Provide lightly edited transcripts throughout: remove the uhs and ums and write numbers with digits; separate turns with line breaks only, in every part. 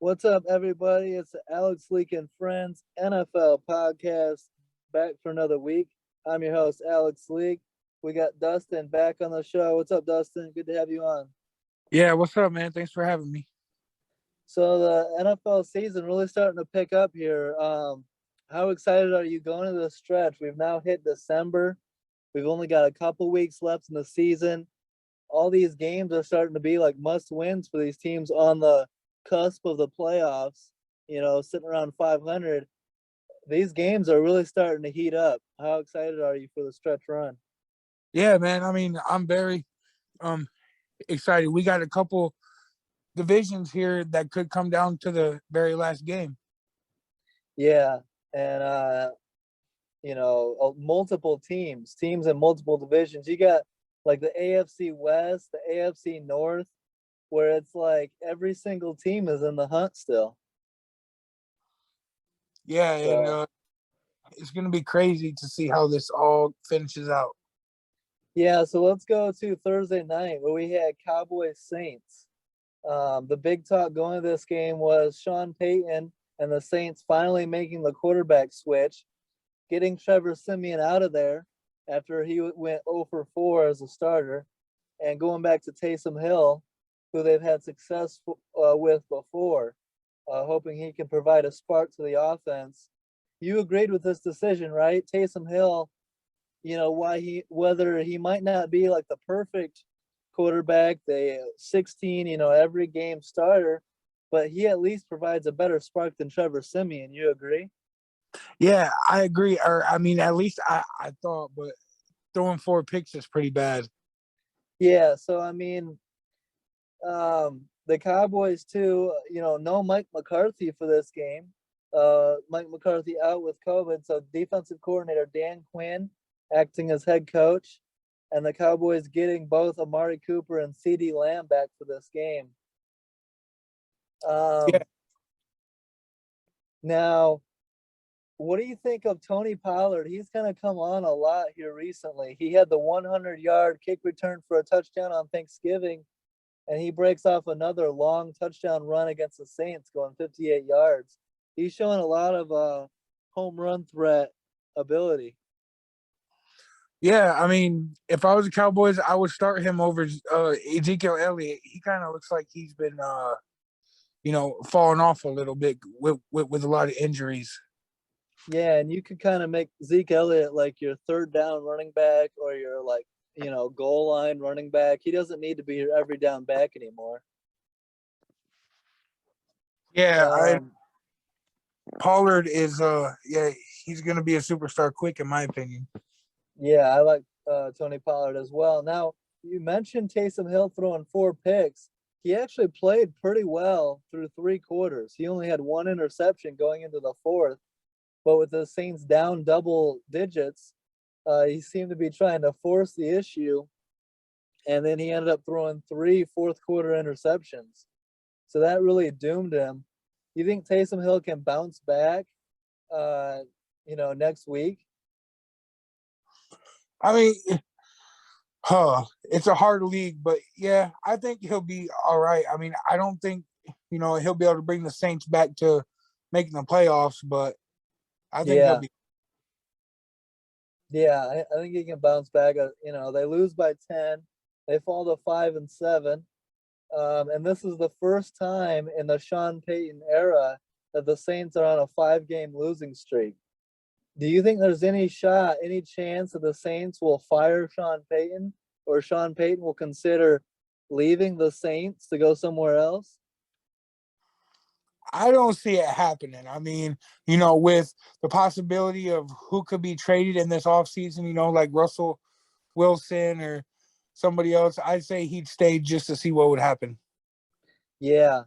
What's up, everybody? It's the Alex Leak and Friends NFL podcast back for another week. I'm your host, Alex Leak. We got Dustin back on the show. What's up, Dustin? Good to have you on.
Yeah, what's up, man? Thanks for having me.
So the NFL season really starting to pick up here. How excited are you going to the stretch? We've now hit December. We've only got a couple weeks left in the season. All these games are starting to be like must wins for these teams on the cusp of the playoffs, sitting around 500. These games are really starting to heat up. How excited are you for the stretch run?
Yeah, man. I mean, I'm very excited. We got a couple divisions here that could come down to the very last game.
Yeah, and multiple teams in multiple divisions. You got like the AFC West, the AFC North, where it's like every single team is in the hunt still.
Yeah, and
So
it's going to be crazy to see how this all finishes out.
yeah, so let's go to Thursday night where we had Cowboys Saints. The big talk going to this game was Sean Payton and the Saints finally making the quarterback switch, getting Trevor Siemian out of there after he went 0 for 4 as a starter, and going back to Taysom Hill, who they've had success with before, hoping he can provide a spark to the offense. You agreed with this decision, right? Taysom Hill, whether he might not be like the perfect quarterback, the 16, every game starter, but he at least provides a better spark than Trevor Siemian. You agree?
Yeah, I agree. Or, I mean, at least I thought, but throwing 4 picks is pretty bad.
Yeah, so I mean, the Cowboys too, no Mike McCarthy for this game. Mike McCarthy out with COVID, so defensive coordinator Dan Quinn acting as head coach, and the Cowboys getting both Amari Cooper and CeeDee Lamb back for this game.
Yeah.
Now, what do you think of Tony Pollard? He's kind of come on a lot here recently. He had the 100-yard kick return for a touchdown on Thanksgiving, and he breaks off another long touchdown run against the Saints going 58 yards. He's showing a lot of home run threat ability.
Yeah, I mean, if I was the Cowboys, I would start him over Ezekiel Elliott. He kind of looks like he's been, falling off a little bit with a lot of injuries.
Yeah, and you could kind of make Zeke Elliott like your third down running back or your goal line running back. He doesn't need to be your every down back anymore.
Yeah, Pollard is he's gonna be a superstar quick in my opinion.
Yeah, I like Tony Pollard as well. Now, you mentioned Taysom Hill throwing 4 picks. He actually played pretty well through 3 quarters. He only had 1 interception going into the 4th, but with the Saints down double digits, he seemed to be trying to force the issue, and then he ended up throwing 3 fourth-quarter interceptions. So that really doomed him. You think Taysom Hill can bounce back, next week?
I mean, it's a hard league, but yeah, I think he'll be all right. I mean, I don't think he'll be able to bring the Saints back to making the playoffs, but I think he'll be.
Yeah, I think he can bounce back. They lose by 10. They fall to 5-7. And this is the first time in the Sean Payton era that the Saints are on a 5-game losing streak. Do you think there's any chance that the Saints will fire Sean Payton, or Sean Payton will consider leaving the Saints to go somewhere else?
I don't see it happening. I mean, with the possibility of who could be traded in this offseason, like Russell Wilson or somebody else, I'd say he'd stay just to see what would happen.
Yeah.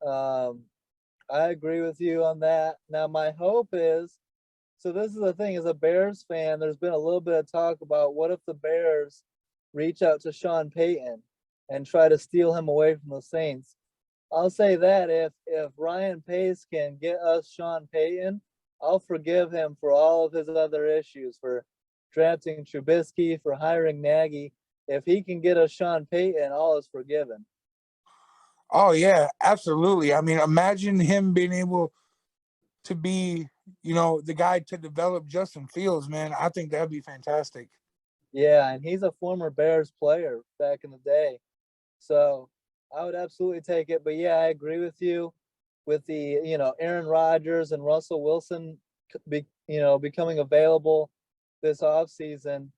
I agree with you on that. Now, my hope is, so this is the thing, as a Bears fan, there's been a little bit of talk about what if the Bears reach out to Sean Payton and try to steal him away from the Saints. I'll say that if Ryan Pace can get us Sean Payton, I'll forgive him for all of his other issues, for drafting Trubisky, for hiring Nagy. If he can get us Sean Payton, all is forgiven.
Oh yeah, absolutely. I mean, imagine him being able to be, the guy to develop Justin Fields, man. I think that'd be fantastic.
Yeah, and he's a former Bears player back in the day. So I would absolutely take it. But yeah, I agree with you with the, Aaron Rodgers and Russell Wilson becoming available this offseason.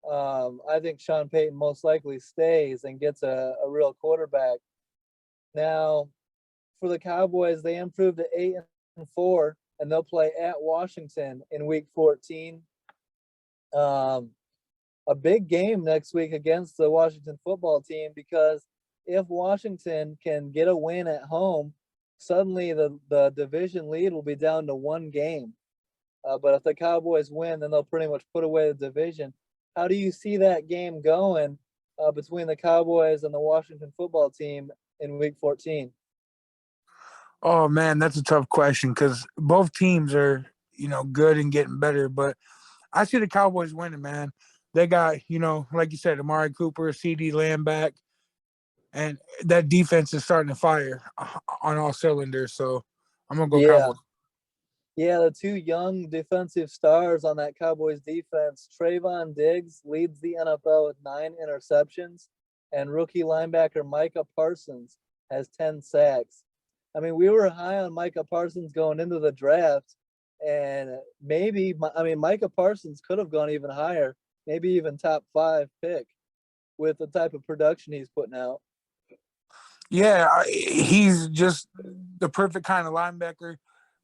I think Sean Payton most likely stays and gets a real quarterback. Now, for the Cowboys, they improved to 8-4, and they'll play at Washington in Week 14. Um, a big game next week against the Washington football team, because if Washington can get a win at home, suddenly the division lead will be down to one game. But if the Cowboys win, then they'll pretty much put away the division. How do you see that game going between the Cowboys and the Washington football team in Week 14?
Oh man, that's a tough question because both teams are, good and getting better. But I see the Cowboys winning, man. They got, like you said, Amari Cooper, CD Lamb back, and that defense is starting to fire on all cylinders. So I'm gonna go
Yeah.
Cowboys.
Yeah, the two young defensive stars on that Cowboys defense, Trayvon Diggs leads the NFL with 9 interceptions, and rookie linebacker Micah Parsons has 10 sacks. I mean, we were high on Micah Parsons going into the draft, and Micah Parsons could have gone even higher, maybe even top 5 pick with the type of production he's putting out.
Yeah, he's just the perfect kind of linebacker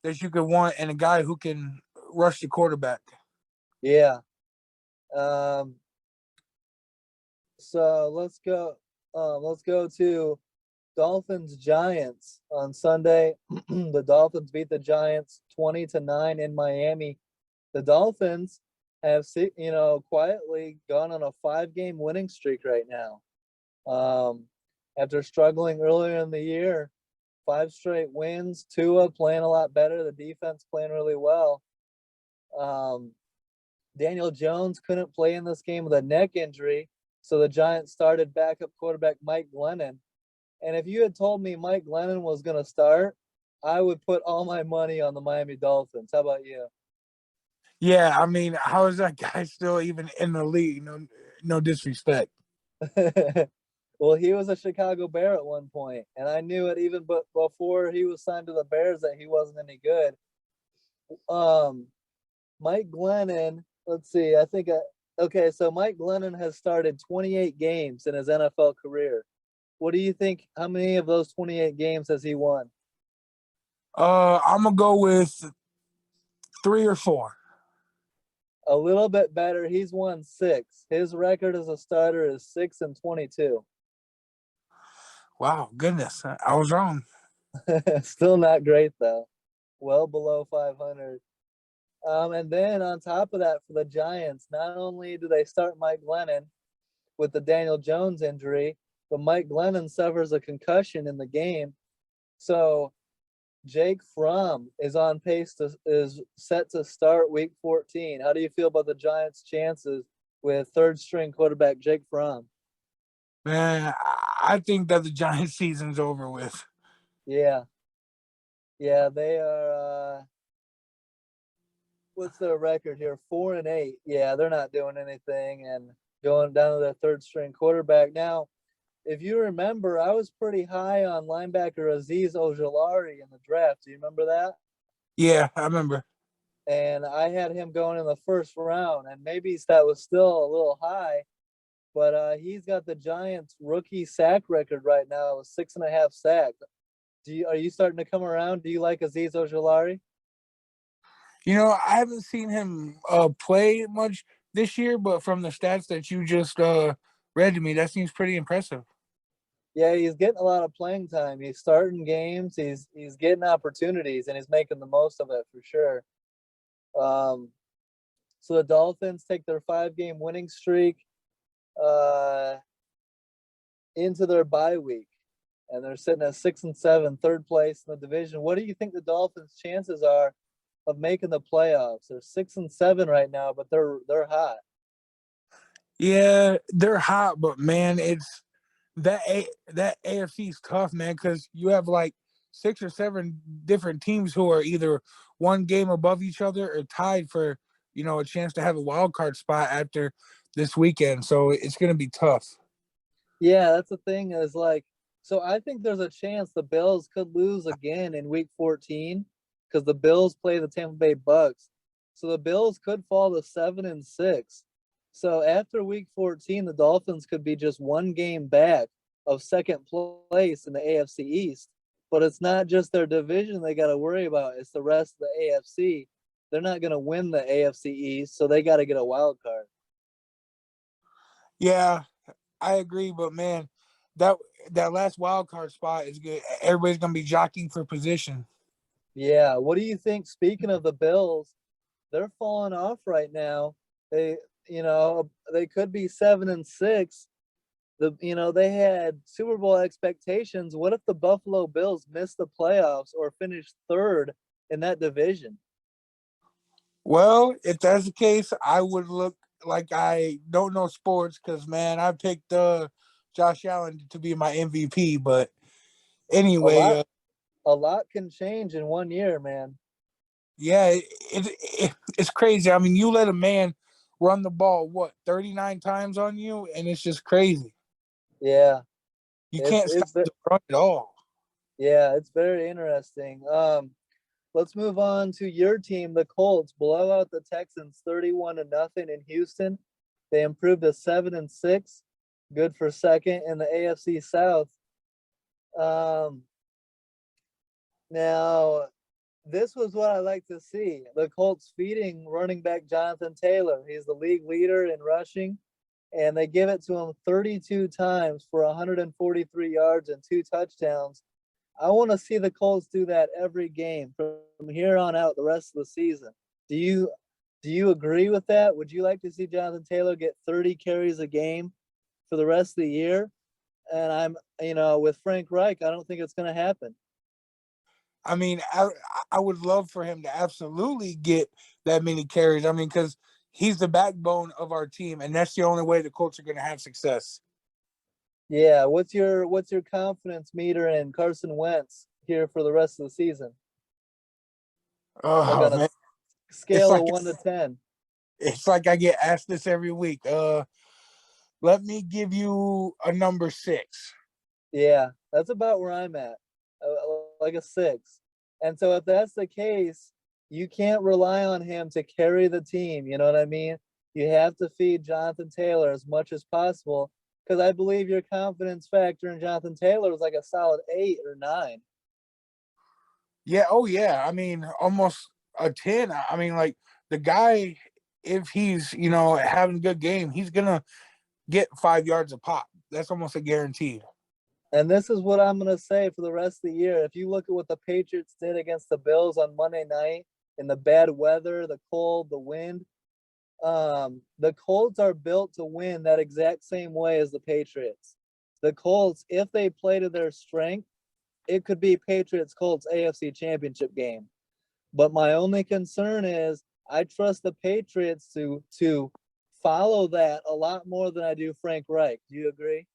that you could want, and a guy who can rush the quarterback.
Yeah. Um, so let's go. Let's go to Dolphins Giants on Sunday. The Dolphins beat the Giants 20-9 in Miami. The Dolphins have quietly gone on a 5-game winning streak right now. After struggling earlier in the year, 5 straight wins. Tua playing a lot better. The defense playing really well. Daniel Jones couldn't play in this game with a neck injury, so the Giants started backup quarterback Mike Glennon. And if you had told me Mike Glennon was going to start, I would put all my money on the Miami Dolphins. How about you?
Yeah, I mean, how is that guy still even in the league? No disrespect.
Well, he was a Chicago Bear at one point, and I knew it even before he was signed to the Bears that he wasn't any good. Um, Mike Glennon, let's see, okay, so Mike Glennon has started 28 games in his NFL career. What do you think? How many of those 28 games has he won?
I'm gonna go with 3 or 4.
A little bit better. He's won 6. His record as a starter is 6-22.
Wow, goodness, I was wrong.
Still not great though. Well below 500. And then on top of that, for the Giants, not only do they start Mike Glennon with the Daniel Jones injury, but Mike Glennon suffers a concussion in the game. So Jake Fromm is set to start Week 14. How do you feel about the Giants' chances with third string quarterback Jake Fromm?
Man, I think that the Giants season's over with.
Yeah, yeah, they are. What's their record here? 4-8. Yeah, they're not doing anything and going down to their third string quarterback. Now, if you remember, I was pretty high on linebacker Azeez Ojulari in the draft. Do you remember that?
Yeah, I remember.
And I had him going in the first round, and maybe that was still a little high, but he's got the Giants' rookie sack record right now with 6.5 sacks. Are you starting to come around? Do you like Azeez Ojulari?
I haven't seen him play much this year, but from the stats that you just read to me, that seems pretty impressive.
Yeah, he's getting a lot of playing time. He's starting games. He's getting opportunities, and he's making the most of it for sure. Um, so the Dolphins take their 5-game winning streak uh, into their bye week, and they're sitting at 6-7, third place in the division. What do you think the Dolphins' chances are of making the playoffs? They're 6-7 right now, but they're hot.
Yeah, they're hot, but man, that AFC is tough, man, because you have like 6 or 7 different teams who are either one game above each other or tied for a chance to have a wild card spot after this weekend. So it's going to be tough.
Yeah, that's the thing is like, so I think there's a chance the Bills could lose again in week 14 because the Bills play the Tampa Bay Bucks. So the Bills could fall to 7-6. So after week 14, the Dolphins could be just one game back of second place in the AFC East. But it's not just their division they got to worry about, it's the rest of the AFC. They're not going to win the AFC East, so they got to get a wild card.
Yeah, I agree, but man, that that last wild card spot is good. Everybody's gonna be jockeying for position.
Yeah. What do you think? Speaking of the Bills, they're falling off right now. They, they could be 7-6. They had Super Bowl expectations. What if the Buffalo Bills miss the playoffs or finish third in that division?
Well, if that's the case, I would look like I don't know sports because man, I picked Josh Allen to be my MVP. But
A
anyway,
lot, a lot can change in 1 year, man.
yeah, it's crazy. I mean, you let a man run the ball 39 times on you, and it's just crazy.
Yeah,
You
it's
can't stop
it's ve-
the run at all.
yeah, it's very interesting. Let's move on to your team, the Colts. Blow out the Texans 31-0 in Houston. They improved to 7-6, good for second in the AFC South. Um, Now, this was what I like to see. The Colts feeding running back Jonathan Taylor. He's the league leader in rushing, and they give it to him 32 times for 143 yards and 2 touchdowns. I want to see the Colts do that every game from here on out the rest of the season. Do you do you agree with that? Would you like to see Jonathan Taylor get 30 carries a game for the rest of the year? And with Frank Reich, I don't think it's going to happen.
I mean, I would love for him to absolutely get that many carries. I mean, because he's the backbone of our team, and that's the only way the Colts are going to have success.
Yeah, what's your confidence meter in Carson Wentz here for the rest of the season? Like
Oh
on a
man, it's
scale of
like
1 to 10.
it's like I get asked this every week. Let me give you a number 6.
Yeah, that's about where I'm at, like a 6. And so if that's the case, you can't rely on him to carry the team. You know what I mean? You have to feed Jonathan Taylor as much as possible because I believe your confidence factor in Jonathan Taylor is like a solid 8 or 9.
Yeah. Oh yeah. I mean, almost a 10. I mean, like the guy, if he's having a good game, he's gonna get 5 yards a pop. That's almost a guarantee.
And this is what I'm going to say for the rest of the year. If you look at what the Patriots did against the Bills on Monday night in the bad weather, the cold, the wind, the Colts are built to win that exact same way as the Patriots. The Colts, if they play to their strength, it could be Patriots Colts AFC Championship game. But my only concern is I trust the Patriots to follow that a lot more than I do Frank Reich. Do you agree?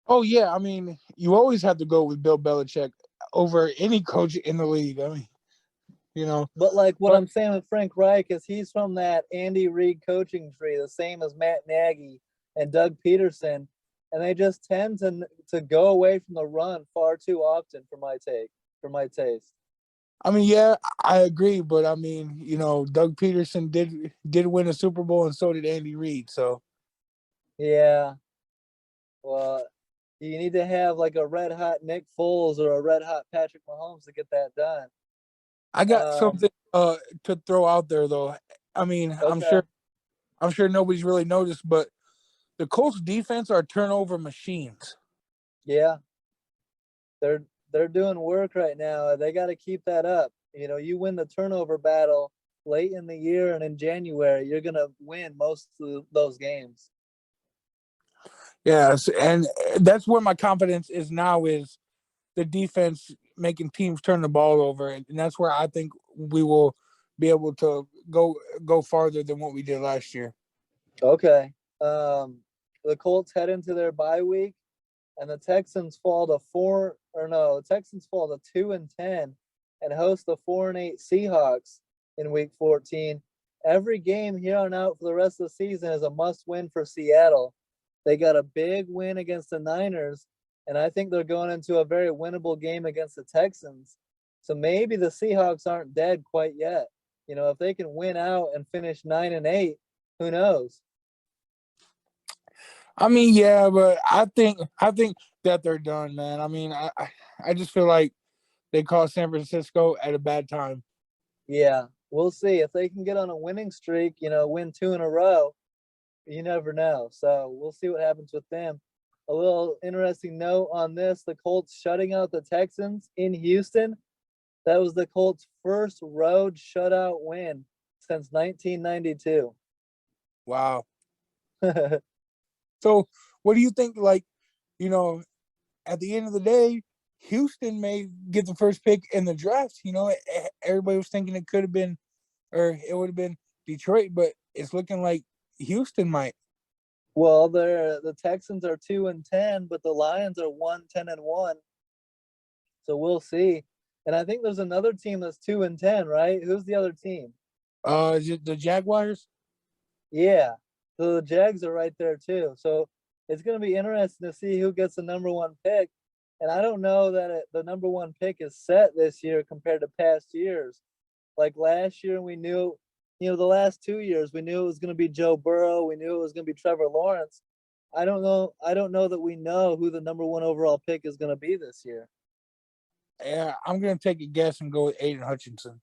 Oh yeah. I mean, you always have to go with Bill Belichick over any coach in the league. I mean, you know,
But like what
but
I'm saying with Frank Reich is he's from that Andy Reid coaching tree, the same as Matt Nagy and Doug Peterson, and they just tend to go away from the run far too often for my taste.
I mean, yeah, I agree. But I mean, Doug Peterson did win a Super Bowl, and so did Andy Reid. So
Yeah, well, you need to have like a red hot Nick Foles or a red hot Patrick Mahomes to get that done.
I got
Um,
something to throw out there though. I mean,
okay,
I'm sure nobody's really noticed, but the Colts defense are turnover machines.
yeah, they're they're doing work right now. They got to keep that up. You win the turnover battle late in the year and in January, you're gonna win most of those games.
Yes, and that's where my confidence is now is the defense making teams turn the ball over, and that's where I think we will be able to go farther than what we did last year.
Okay. The Colts head into their bye week. and the Texans fall to 2-10 and host the 4-8 Seahawks in Week 14. Every game here on out for the rest of the season is a must-win for Seattle. They got a big win against the Niners, and I think they're going into a very winnable game against the Texans. So maybe the Seahawks aren't dead quite yet. If they can win out and finish 9-8, who knows?
I mean, yeah, but I think that they're done, man. I mean, I just feel like they caught San Francisco at a bad time.
Yeah, we'll see if they can get on a winning streak. Win 2 in a row. You never know. So we'll see what happens with them. A little interesting note on this: the Colts shutting out the Texans in Houston. That was the Colts' first road shutout win since 1992.
Wow. So, what do you think? Like, at the end of the day, Houston may get the first pick in the draft. Everybody was thinking it could have been, or it would have been Detroit, but it's looking like Houston might.
Well, the Texans are 2-10, but the Lions are 1-10-1. So we'll see. And I think there's another team that's 2-10, right? Who's the other team?
Is it the Jaguars?
Yeah. So the Jags are right there too. So it's going to be interesting to see who gets the number one pick. And I don't know that the number one pick is set this year compared to past years. Like last year, we knew, the last 2 years, we knew it was going to be Joe Burrow. We knew it was going to be Trevor Lawrence. I don't know. I don't know that we know who the number one overall pick is going to be this year.
Yeah, I'm gonna take a guess and go with Aiden Hutchinson.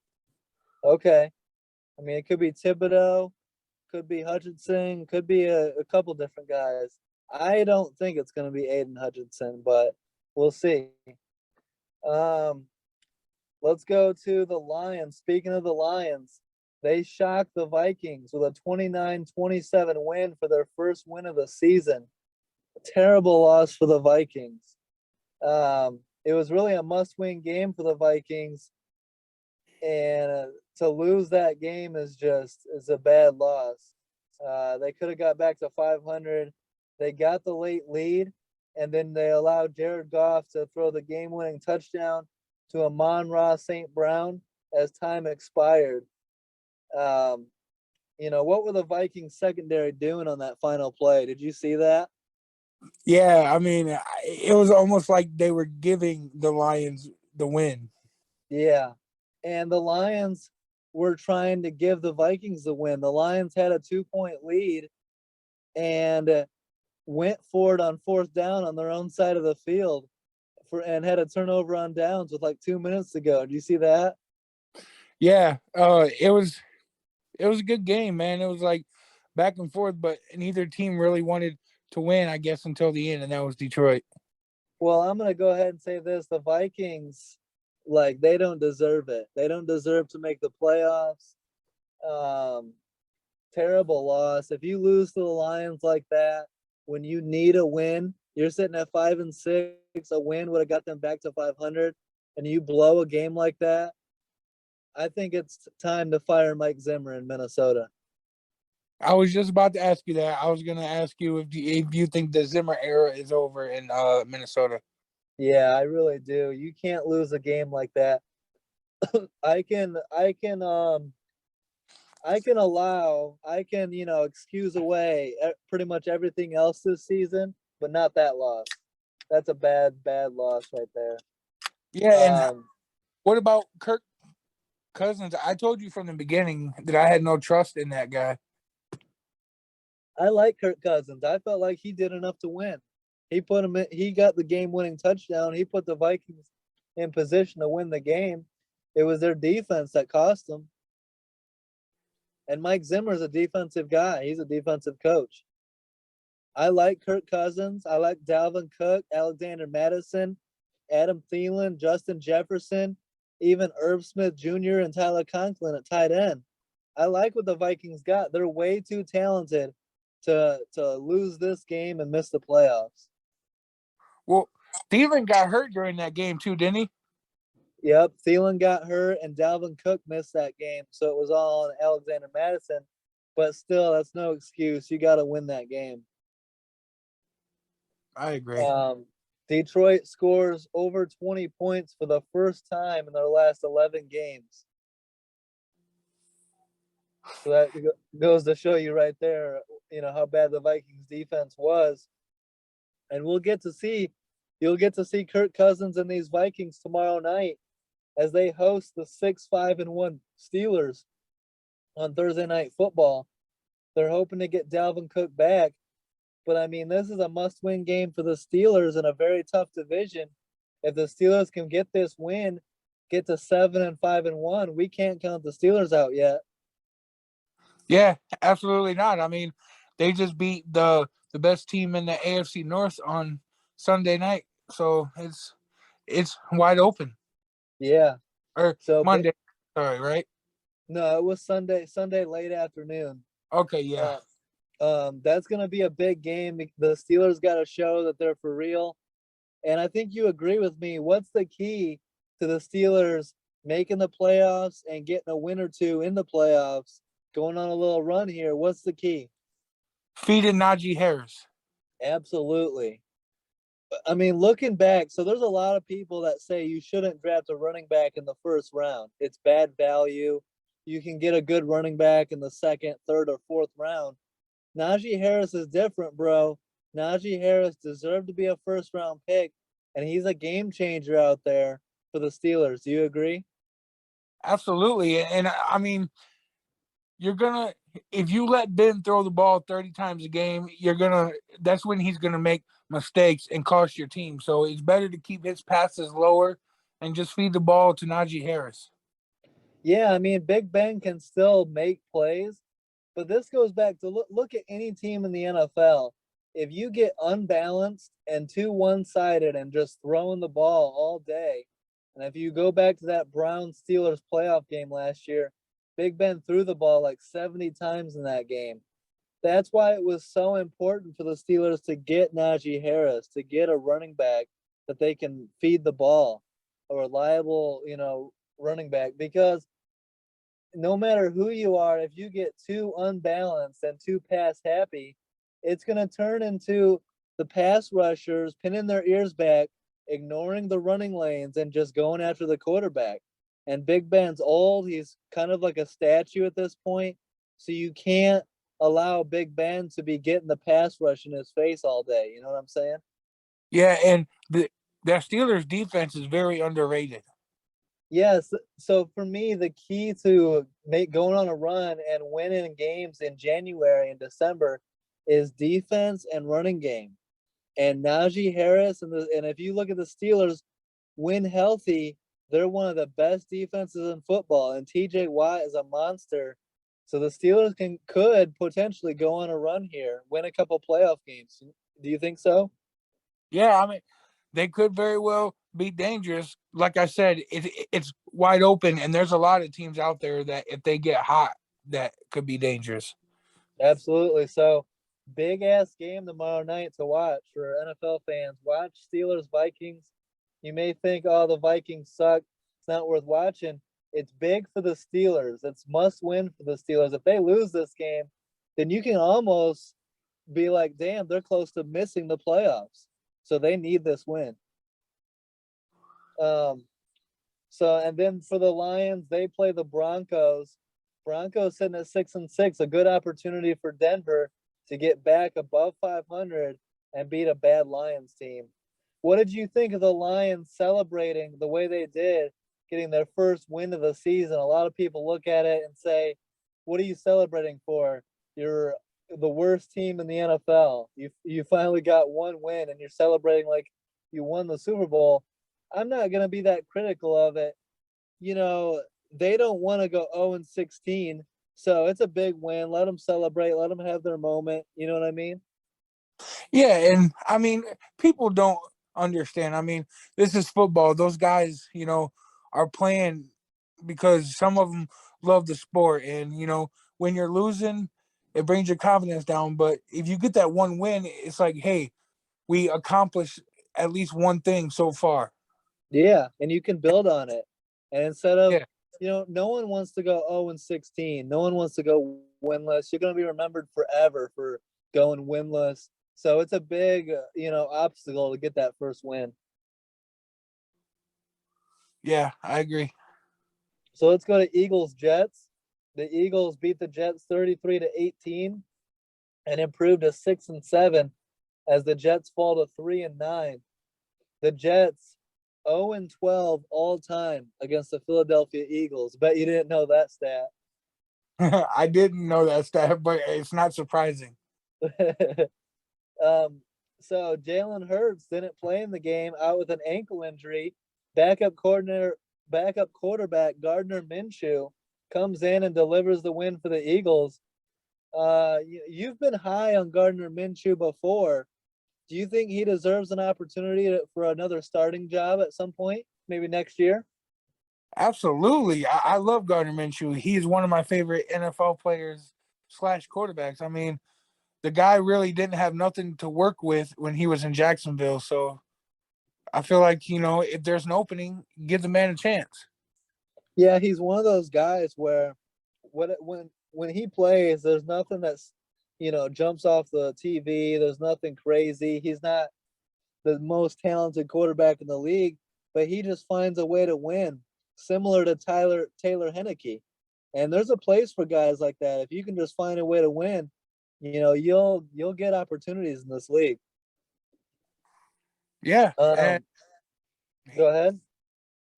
Okay. I mean, it could be Thibodeau, could be Hutchinson, could be a couple different guys. I don't think it's going to be Aiden Hutchinson, but we'll see. Um, let's go to the Lions. Speaking of the Lions, they shocked the Vikings with a 29-27 win for their first win of the season. A terrible loss for the Vikings. It was really a must-win game for the Vikings, and to lose that game is a bad loss. They could have got back to 500. They got the late lead, and then they allowed Jared Goff to throw the game-winning touchdown to Amon-Ra St. Brown as time expired. What were the Vikings secondary doing on that final play? Did you see that?
Yeah, I mean, it was almost like they were giving the Lions the win.
Yeah. And the Lions were trying to give the Vikings the win. The Lions had a 2-point lead and went for it on fourth down on their own side of the field and had a turnover on downs with like 2 minutes to go. Do you see that?
Yeah, it was a good game, man. It was like back and forth, but neither team really wanted to win, I guess, until the end, and that was Detroit.
Well, I'm gonna go ahead and say this: the Vikings, they don't deserve it. They don't deserve to make the playoffs. Um, Terrible loss. If you lose to the Lions like that when you need a win, you're sitting at 5-6. A win would have got them back to 500, and you blow a game like that. I think it's time to fire Mike Zimmer in Minnesota.
I was just about to ask you that. I was going to ask you if you think the Zimmer era is over in Minnesota.
Yeah, I really do. You can't lose a game like that. I can excuse away pretty much everything else this season, but not that loss. That's a bad loss right there.
Yeah, and what about Kirk Cousins? I told you from the beginning that I had no trust in that guy.
I like Kirk Cousins. I felt like he did enough to win. He got the game-winning touchdown. He put the Vikings in position to win the game. It was their defense that cost them. And Mike Zimmer's a defensive guy. He's a defensive coach. I like Kirk Cousins. I like Dalvin Cook, Alexander Madison, Adam Thielen, Justin Jefferson, even Irv Smith Jr. and Tyler Conklin at tight end. I like what the Vikings got. They're way too talented to lose this game and miss the playoffs.
Well, Thielen got hurt during that game too, didn't he?
Yep, Thielen got hurt and Dalvin Cook missed that game, so it was all on Alexander Madison. But still, that's no excuse. You got to win that game.
I agree.
Detroit scores over 20 points for the first time in their last 11 games. So that goes to show you right there, how bad the Vikings defense was. And you'll get to see Kirk Cousins and these Vikings tomorrow night as they host the 6-5-1 Steelers on Thursday Night Football. They're hoping to get Dalvin Cook back. But I mean, this is a must-win game for the Steelers in a very tough division. If the Steelers can get this win, get to 7-5-1, we can't count the Steelers out yet.
Yeah, absolutely not. I mean, they just beat the best team in the AFC North on Sunday night, so it's wide open.
Yeah.
Or
So
Monday, sorry, right?
No, it was Sunday late afternoon.
Okay, yeah.
That's gonna be a big game. The Steelers got to show that they're for real, and I think you agree with me. What's the key to the Steelers making the playoffs and getting a win or two in the playoffs? Going on a little run here. What's the key?
Feeding Najee Harris.
Absolutely. I mean, looking back, so there's a lot of people that say you shouldn't draft a running back in the first round. It's bad value. You can get a good running back in the second, third, or fourth round. Najee Harris is different, bro. Najee Harris deserved to be a first round pick, and he's a game changer out there for the Steelers. Do you agree?
Absolutely. And I mean, if you let Ben throw the ball 30 times a game, that's when he's gonna make mistakes and cost your team. So it's better to keep his passes lower and just feed the ball to Najee Harris.
Yeah, I mean, Big Ben can still make plays, but this goes back to look at any team in the NFL. If you get unbalanced and too one-sided and just throwing the ball all day, and if you go back to that Browns Steelers playoff game last year, Big Ben threw the ball like 70 times in that game. That's why it was so important for the Steelers to get Najee Harris, to get a running back that they can feed the ball, a reliable, running back, because no matter who you are, if you get too unbalanced and too pass happy, it's going to turn into the pass rushers pinning their ears back, ignoring the running lanes, and just going after the quarterback. And Big Ben's old. He's kind of like a statue at this point. So you can't allow Big Ben to be getting the pass rush in his face all day. You know what I'm saying?
Yeah, and that Steelers defense is very underrated.
Yes. So for me, the key to going on a run and winning games in January and December is defense and running game. And Najee Harris and if you look at the Steelers, when healthy, they're one of the best defenses in football. And TJ Watt is a monster. So the Steelers could potentially go on a run here, win a couple playoff games. Do you think so?
Yeah, I mean, they could very well be dangerous. Like I said, it's wide open, and there's a lot of teams out there that if they get hot, that could be dangerous.
Absolutely. So big ass game tomorrow night to watch for NFL fans. Watch Steelers Vikings. You may think, oh, the Vikings suck. It's not worth watching. It's big for the Steelers. It's must win for the Steelers. If they lose this game, then you can almost be like, damn, they're close to missing the playoffs. So they need this win. And then for the Lions, they play the Broncos. Broncos sitting at 6-6, a good opportunity for Denver to get back above 500 and beat a bad Lions team. What did you think of the Lions celebrating the way they did, getting their first win of the season? A lot of people look at it and say, "What are you celebrating for? You're the worst team in the NFL. You finally got one win and you're celebrating like you won the Super Bowl." I'm not going to be that critical of it. They don't want to go 0-16. So it's a big win. Let them celebrate. Let them have their moment. You know what I mean?
Yeah, and I mean, people don't understand. I mean, this is football. Those guys, are playing because some of them love the sport. And, when you're losing, it brings your confidence down. But if you get that one win, it's like, hey, we accomplished at least one thing so far.
Yeah, and you can build on it. And instead of,
Yeah.
no one wants to go 0-16. No one wants to go winless. You're going to be remembered forever for going winless, So it's a big, obstacle to get that first win.
Yeah, I agree.
So let's go to Eagles Jets. The Eagles beat the Jets 33-18 and improved to 6-7 as the Jets fall to 3-9. The Jets 0-12 all time against the Philadelphia Eagles. Bet you didn't know that stat.
I didn't know that stat, but it's not surprising.
um, so Jalen Hurts didn't play in the game, out with an ankle injury. Backup quarterback Gardner Minshew comes in and delivers the win for the Eagles. You've been high on Gardner Minshew before. Do you think he deserves an opportunity for another starting job at some point, maybe next year?
Absolutely. I love Gardner Minshew. He's one of my favorite NFL players slash quarterbacks. I mean, the guy really didn't have nothing to work with when he was in Jacksonville. So I feel like, if there's an opening, give the man a chance.
Yeah, he's one of those guys where when he plays, there's nothing that's jumps off the TV. There's nothing crazy. He's not the most talented quarterback in the league, but he just finds a way to win, similar to Taylor Henneke. And there's a place for guys like that. If you can just find a way to win, you'll get opportunities in this league.
Yeah. And
Um, go ahead.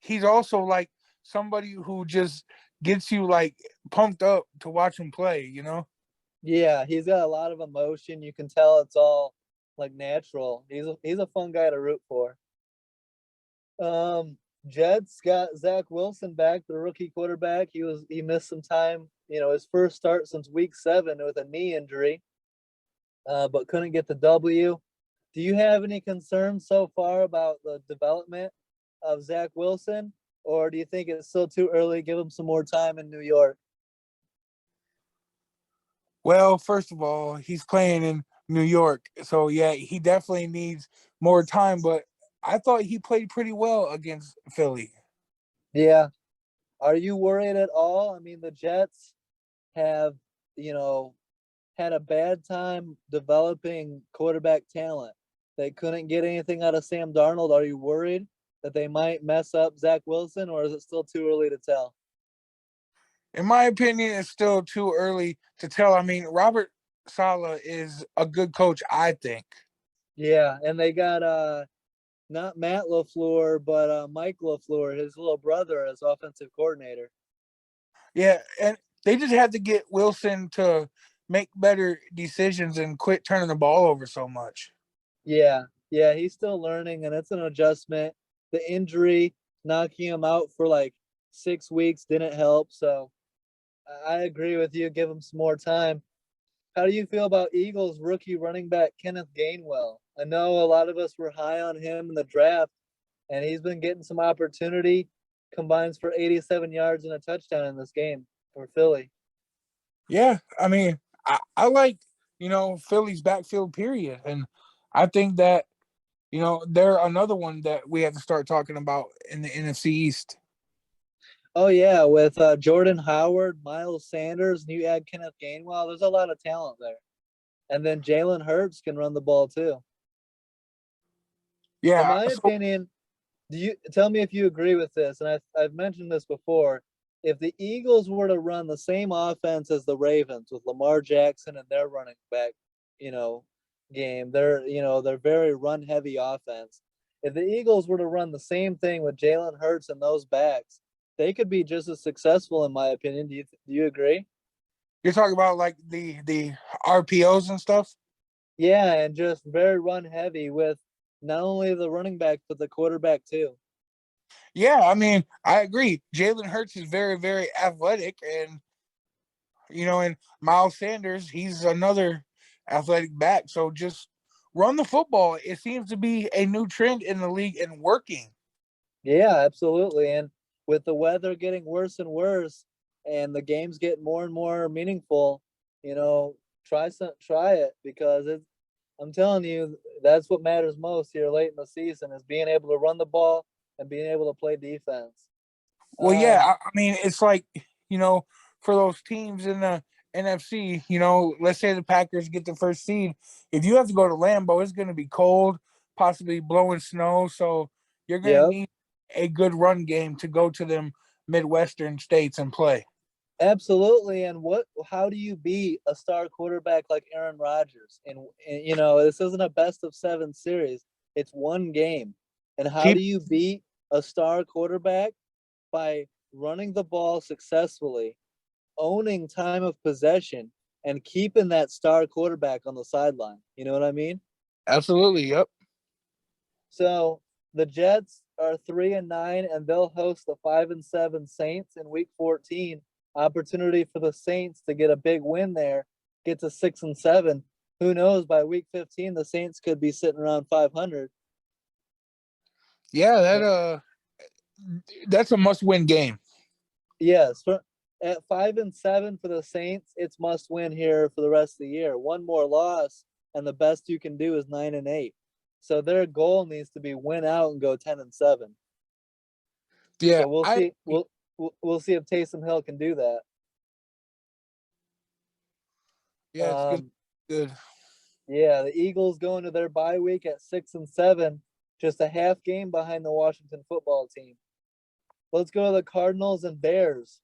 he's also like somebody who just gets you like pumped up to watch him play.
Yeah, he's got a lot of emotion. You can tell it's all like natural. He's a fun guy to root for. Jets got Zach Wilson back, the rookie quarterback. He missed some time, his first start since week 7 with a knee injury, but couldn't get the W. Do you have any concerns so far about the development of Zach Wilson, or do you think it's still too early? Give him some more time in New York.
Well, first of all, he's playing in New York. So, yeah, he definitely needs more time. But I thought he played pretty well against Philly.
Yeah. Are you worried at all? I mean, the Jets have, you know, had a bad time developing quarterback talent. They couldn't get anything out of Sam Darnold. Are you worried that they might mess up Zach Wilson, or is it still too early to tell?
In my opinion, it's still too early to tell. I mean, Robert Saleh is a good coach, I think.
Yeah, and they got not Matt LaFleur, but Mike LaFleur, his little brother, as offensive coordinator.
Yeah, and they just have to get Wilson to make better decisions and quit turning the ball over so much.
Yeah, yeah, he's still learning, and it's an adjustment. The injury knocking him out for like 6 weeks didn't help. So I agree with you. Give him some more time. How do you feel about Eagles rookie running back Kenneth Gainwell? I know a lot of us were high on him in the draft, and he's been getting some opportunity. Combines for 87 yards and a touchdown in this game for Philly.
Yeah, I mean, I like, Philly's backfield period. And I think that, they're another one that we have to start talking about in the NFC East.
Oh yeah, with Jordan Howard, Miles Sanders, and you add Kenneth Gainwell, there's a lot of talent there. And then Jalen Hurts can run the ball too. In
Yeah.
my
So,
opinion, do you tell me if you agree with this? And I've mentioned this before. If the Eagles were to run the same offense as the Ravens with Lamar Jackson and their running back, you know, game, they're very run heavy offense. If the Eagles were to run the same thing with Jalen Hurts and those backs, they could be just as successful, in my opinion. Do you agree?
you're talking about like the RPOs and stuff?
Yeah, and just very run heavy with not only the running back but the quarterback too.
Yeah, I mean, I agree. Jalen Hurts is very, very athletic, and Miles Sanders, he's another athletic back. So just run the football. It seems to be a new trend in the league and working.
Yeah, absolutely. And with the weather getting worse and worse and the games get more and more meaningful, try it because I'm telling you, that's what matters most here late in the season is being able to run the ball and being able to play defense.
Well, yeah,
Um,
I mean, it's like, you know, for those teams in the NFC, let's say the Packers get the first seed. If you have to go to Lambeau, it's going to be cold, possibly blowing snow. So you're going to
Yep.
need a good run game to go to them Midwestern states and play.
Absolutely. And how do you beat a star quarterback like Aaron Rodgers? And this isn't a best of 7 series. It's one game. And how
Keep
do you beat a star quarterback? By running the ball successfully, owning time of possession, and keeping that star quarterback on the sideline. You know what I mean?
Absolutely. Yep.
So the Jets are 3-9, and they'll host the 5-7 Saints in Week 14. Opportunity for the Saints to get a big win there, get to 6-7. Who knows? By Week 15, the Saints could be sitting around 500.
Yeah, that's a must-win game.
Yes, at 5-7 for the Saints, it's must win here for the rest of the year. One more loss, and the best you can do is 9-8. So their goal needs to be win out and go 10-7.
Yeah,
So we'll see. We'll see if Taysom Hill can do that.
yeah, it's good.
Yeah, the Eagles going to their bye week at 6-7, just a half game behind the Washington football team. Let's go to the Cardinals and Bears.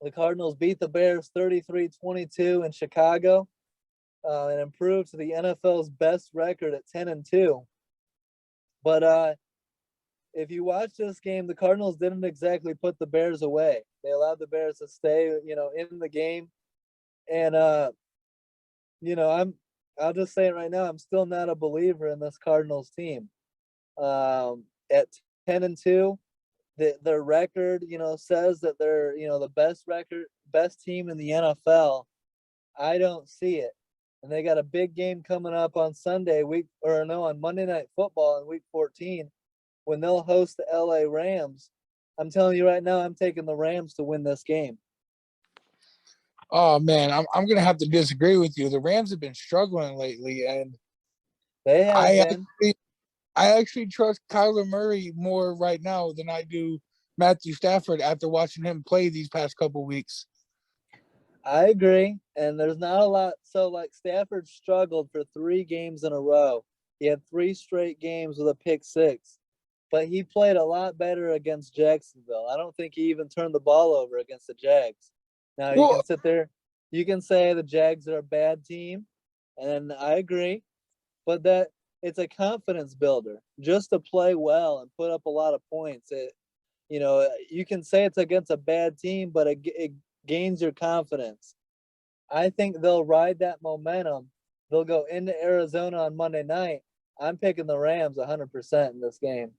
The Cardinals beat the Bears 33-22 in Chicago and improved to the NFL's best record at 10-2. But if you watch this game, the Cardinals didn't exactly put the Bears away. They allowed the Bears to stay, in the game. And I'll just say it right now, I'm still not a believer in this Cardinals team. At 10-2, their record, says that they're, the best team in the NFL. I don't see it. And they got a big game coming up on on Monday Night Football in Week 14 when they'll host the LA Rams. I'm telling you right now, I'm taking the Rams to win this game.
Oh man, I'm gonna have to disagree with you. The Rams have been struggling lately, and
They have
I
been.
actually trust Kyler Murray more right now than I do Matthew Stafford after watching him play these past couple weeks.
I agree. And there's not a lot. So, like, Stafford struggled for 3 games in a row. He had 3 straight games with a pick 6. But he played a lot better against Jacksonville. I don't think he even turned the ball over against the Jags. Now, you
Well,
can sit there, you can say the Jags are a bad team, and I agree. But that it's a confidence builder just to play well and put up a lot of points. You can say it's against a bad team, but it gains your confidence. I think they'll ride that momentum. They'll go into Arizona on Monday night. I'm picking the Rams 100% in this game.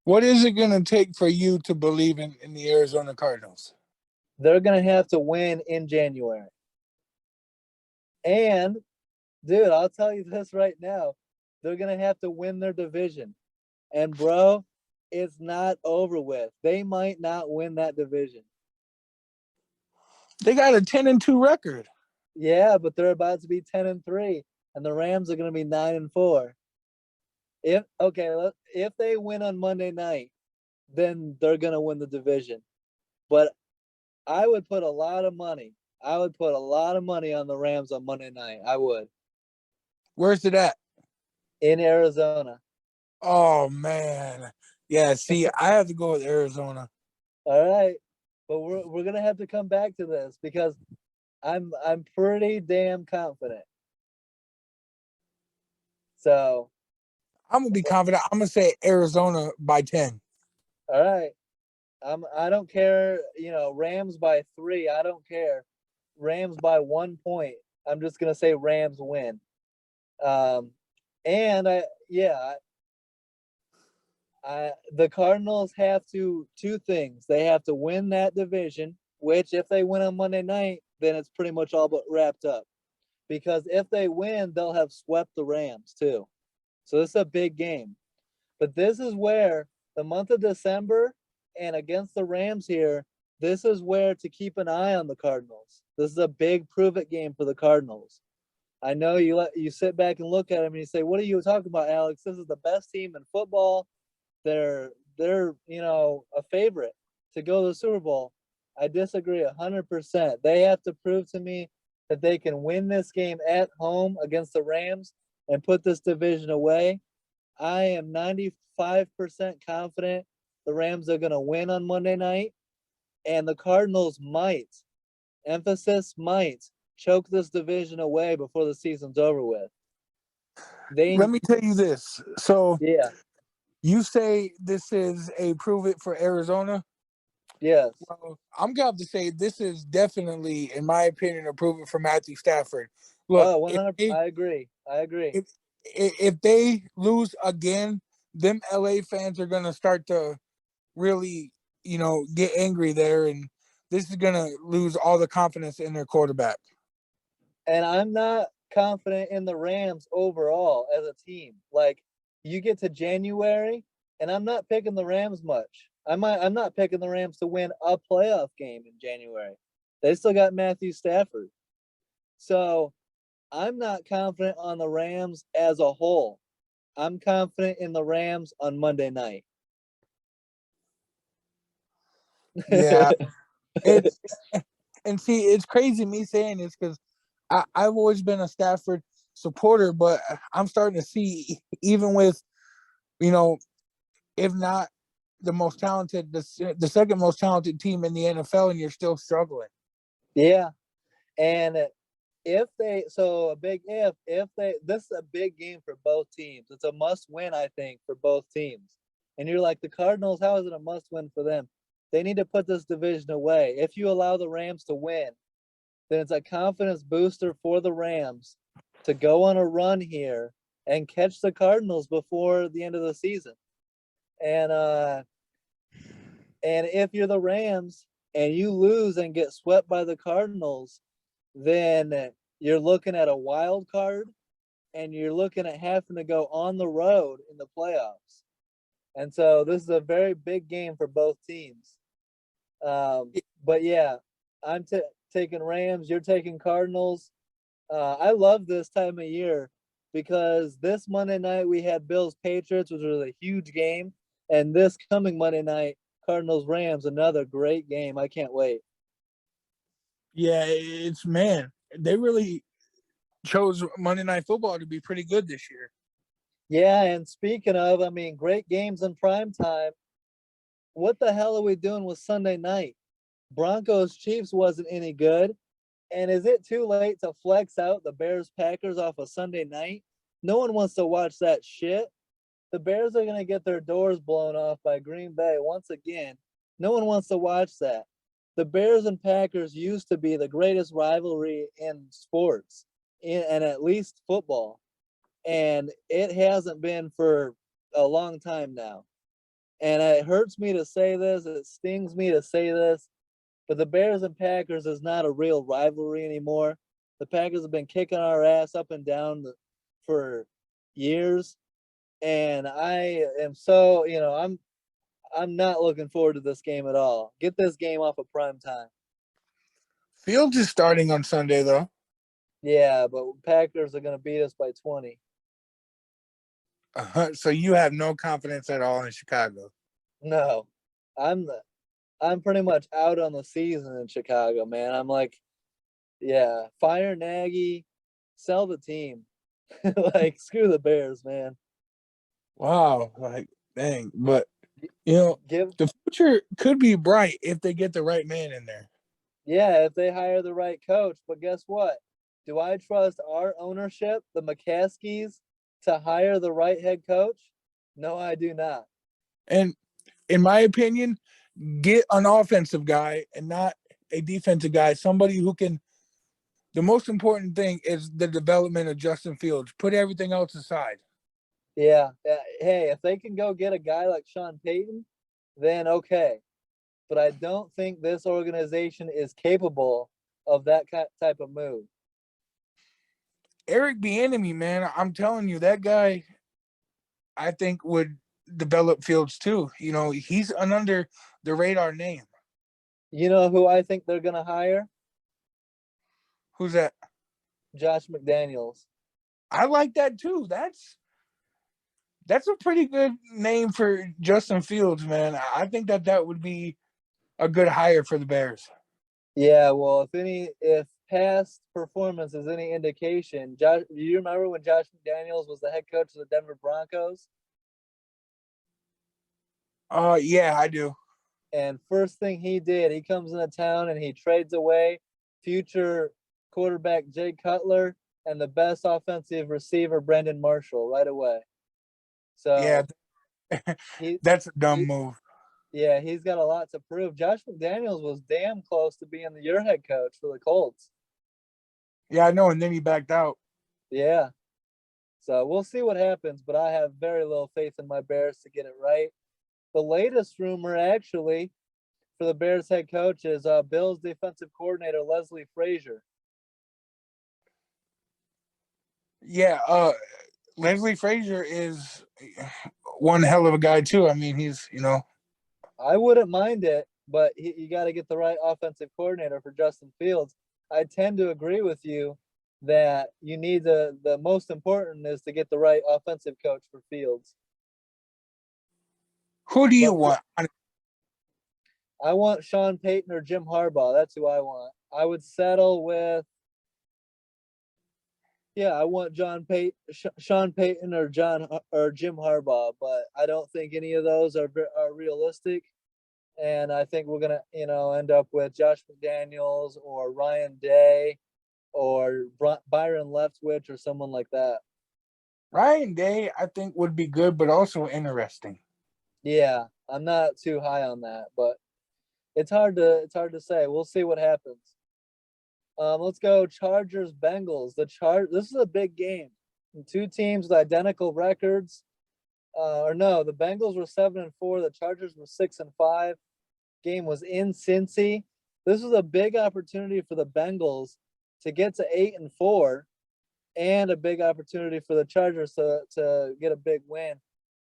what is it going to take for you to believe in the Arizona Cardinals?
They're going to have to win in January. And, dude, I'll tell you this right now. They're going to have to win their division. And, bro, it's not over with. They might not win that division.
They got a 10-2 record.
Yeah, but they're about to be 10-3, and the Rams are going to be 9-4. If they win on Monday night, then they're going to win the division. But I would put a lot of money. I would put a lot of money on the Rams on Monday night. I would.
Where's it at?
In Arizona.
Oh man, yeah. See, I have to go with Arizona.
All right. But we're going to have to come back to this because I'm pretty damn confident. So,
I'm gonna be confident. I'm gonna say Arizona by 10.
all right. I don't care, Rams by 3. I don't care. Rams by 1 point. I'm just gonna say Rams win. Um, and the Cardinals have two things. They have to win that division, which if they win on Monday night, then it's pretty much all but wrapped up. Because if they win, they'll have swept the Rams too. So this is a big game. But this is where the month of December and against the Rams here, this is where to keep an eye on the Cardinals. This is a big prove it game for the Cardinals. I know you sit back and look at them and you say, "What are you talking about, Alex? This is the best team in football. They're a favorite to go to the Super Bowl." I disagree 100%. They have to prove to me that they can win this game at home against the Rams and put this division away. I am 95% confident the Rams are going to win on Monday night, and the Cardinals might, emphasis might, choke this division away before the season's over with.
Let me tell you this. So
Yeah,
you say this is a prove it for Arizona?
yes.
Well, I'm going to have to say this is definitely, in my opinion, a prove it for Matthew Stafford. Look,
Oh, 100. I agree. I agree.
if they lose again, them LA fans are going to start to really, get angry there, and this is going to lose all the confidence in their quarterback.
And I'm not confident in the Rams overall as a team. Like, you get to January, and I'm not picking the Rams much. I'm not picking the Rams to win a playoff game in January. They still got Matthew Stafford. So I'm not confident on the Rams as a whole. I'm confident in the Rams on Monday night.
Yeah, it's and see, it's crazy me saying this because I've always been a Stafford supporter, but I'm starting to see, even with, you know, if not the most talented, the second most talented team in the NFL, and you're still struggling.
Yeah. And if they, so a big if they, this is a big game for both teams. It's a must win, I think, for both teams. And you're like, the Cardinals, how is it a must win for them? They need to put this division away. If you allow the Rams to win, then it's a confidence booster for the Rams to go on a run here and catch the Cardinals before the end of the season. And if you're the Rams and you lose and get swept by the Cardinals, then you're looking at a wild card and you're looking at having to go on the road in the playoffs. And so this is a very big game for both teams. But yeah, I'm taking Rams. You're taking Cardinals. I love this time of year because this Monday night we had Bills Patriots, which was a huge game, and this coming Monday night Cardinals Rams, another great game. I can't wait.
Yeah, it's, man, they really chose Monday Night Football to be pretty good this year.
Yeah, and speaking of, I mean, great games in prime time. What the hell are we doing with Sunday night? Broncos Chiefs wasn't any good. And is it too late to flex out the Bears Packers off a Sunday night? No one wants to watch that shit. The Bears are going to get their doors blown off by Green Bay once again. No one wants to watch that. The Bears and Packers used to be the greatest rivalry in sports, and at least football. And it hasn't been for a long time now. And it hurts me to say this, it stings me to say this, but the Bears and Packers is not a real rivalry anymore. The Packers have been kicking our ass up and down for years, and I am so, I'm not looking forward to this game at all. Get this game off of prime time.
Fields is starting on Sunday, though.
Yeah, but Packers are going to beat us by 20.
So you have no confidence at all in Chicago.
No, I'm pretty much out on the season in Chicago, man. I'm like, yeah, fire Nagy, sell the team. Like, screw the Bears, man.
Wow, like, dang. But,
Give
the future could be bright if they get the right man in there.
Yeah, if they hire the right coach. But guess what? Do I trust our ownership, the McCaskies, to hire the right head coach? No, I do not.
And in my opinion, get an offensive guy and not a defensive guy, somebody who can. The most important thing is the development of Justin Fields. Put everything else aside.
Yeah. Hey, if they can go get a guy like Sean Payton, then okay. But I don't think this organization is capable of that type of move.
Eric Bieniemy, man, I'm telling you, that guy, I think, would develop Fields too. He's an under the radar name.
You know who I think they're going to hire?
Who's that?
Josh McDaniels.
I like that too. That's a pretty good name for Justin Fields, man. I think that would be a good hire for the Bears.
Yeah, well, if past performance is any indication, Josh, do you remember when Josh McDaniels was the head coach of the Denver Broncos?
Yeah, I do.
And first thing he did, he comes into town and he trades away future quarterback Jay Cutler and the best offensive receiver Brandon Marshall right away.
Yeah,
So he,
that's a dumb
he
move.
yeah, he's got a lot to prove. Josh McDaniels was damn close to being your head coach for the Colts.
Yeah, I know. And then he backed out.
Yeah. So we'll see what happens, but I have very little faith in my Bears to get it right. The latest rumor, actually, for the Bears head coach is Bills defensive coordinator Leslie Frazier.
Yeah, Leslie Frazier is one hell of a guy too. I mean, he's
I wouldn't mind it, but you got to get the right offensive coordinator for Justin Fields. I tend to agree with you that you need the most important is to get the right offensive coach for Fields.
who do you
But
want?
I want Sean Payton or Jim Harbaugh. That's who I want. I would settle with, yeah, I want Sean Payton or Jim Harbaugh, but I don't think any of those are realistic. And I think we're gonna, end up with Josh McDaniels or Ryan Day or Byron Leftwich or someone like that.
Ryan Day, I think would be good, but also interesting.
Yeah, I'm not too high on that, but it's hard to say. We'll see what happens. Let's go Chargers Bengals. This is a big game. Two teams with identical records. Or no, the Bengals were 7-4. The Chargers were 6-5. Game was in Cincy. This was a big opportunity for the Bengals to get to 8-4, and a big opportunity for the Chargers to get a big win.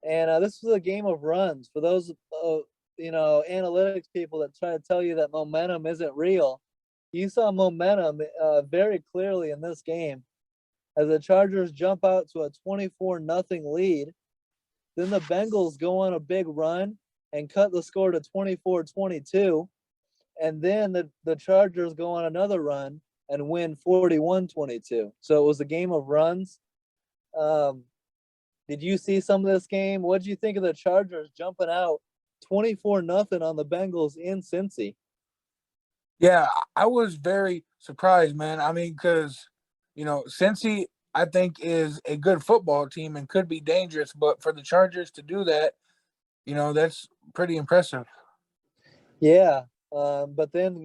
And this was a game of runs. For those analytics people that try to tell you that momentum isn't real, you saw momentum very clearly in this game as the Chargers jump out to a 24-0 lead. Then the Bengals go on a big run and cut the score to 24-22. And then the Chargers go on another run and win 41-22. So it was a game of runs. Did you see some of this game? What did you think of the Chargers jumping out 24-0 on the Bengals in Cincy?
Yeah, I was very surprised, man. I mean, because Cincy, I think, is a good football team and could be dangerous, but for the Chargers to do that, that's pretty impressive.
Yeah. But then,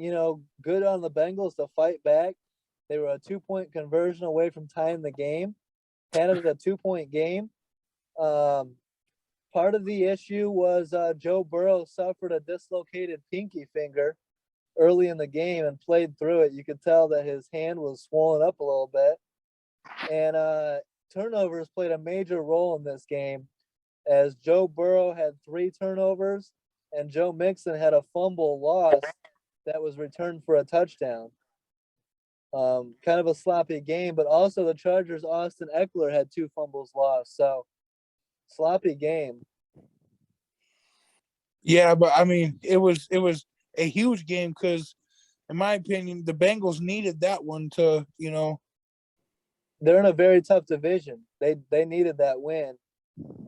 good on the Bengals to fight back. They were a 2-point conversion away from tying the game, had it a 2-point game. Part of the issue was Joe Burrow suffered a dislocated pinky finger early in the game and played through it. You could tell that his hand was swollen up a little bit. And turnovers played a major role in this game as Joe Burrow had 3 turnovers and Joe Mixon had a fumble loss that was returned for a touchdown. Kind of a sloppy game, but also the Chargers' Austin Eckler had 2 fumbles lost. So sloppy game.
Yeah, but I mean, it was a huge game because, in my opinion, the Bengals needed that one to,
They're in a very tough division. They needed that win.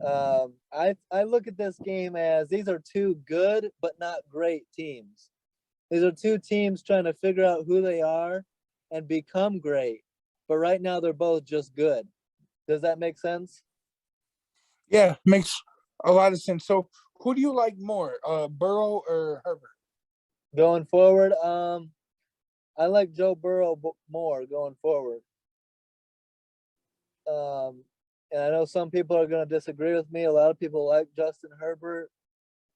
I look at this game as these are 2 good but not great teams. These are 2 teams trying to figure out who they are and become great. But right now they're both just good. Does that make sense?
yeah, makes a lot of sense. So, who do you like more, Burrow or Herbert?
Going forward, I like Joe Burrow more going forward. Um, and I know some people are going to disagree with me. A lot of people like Justin Herbert.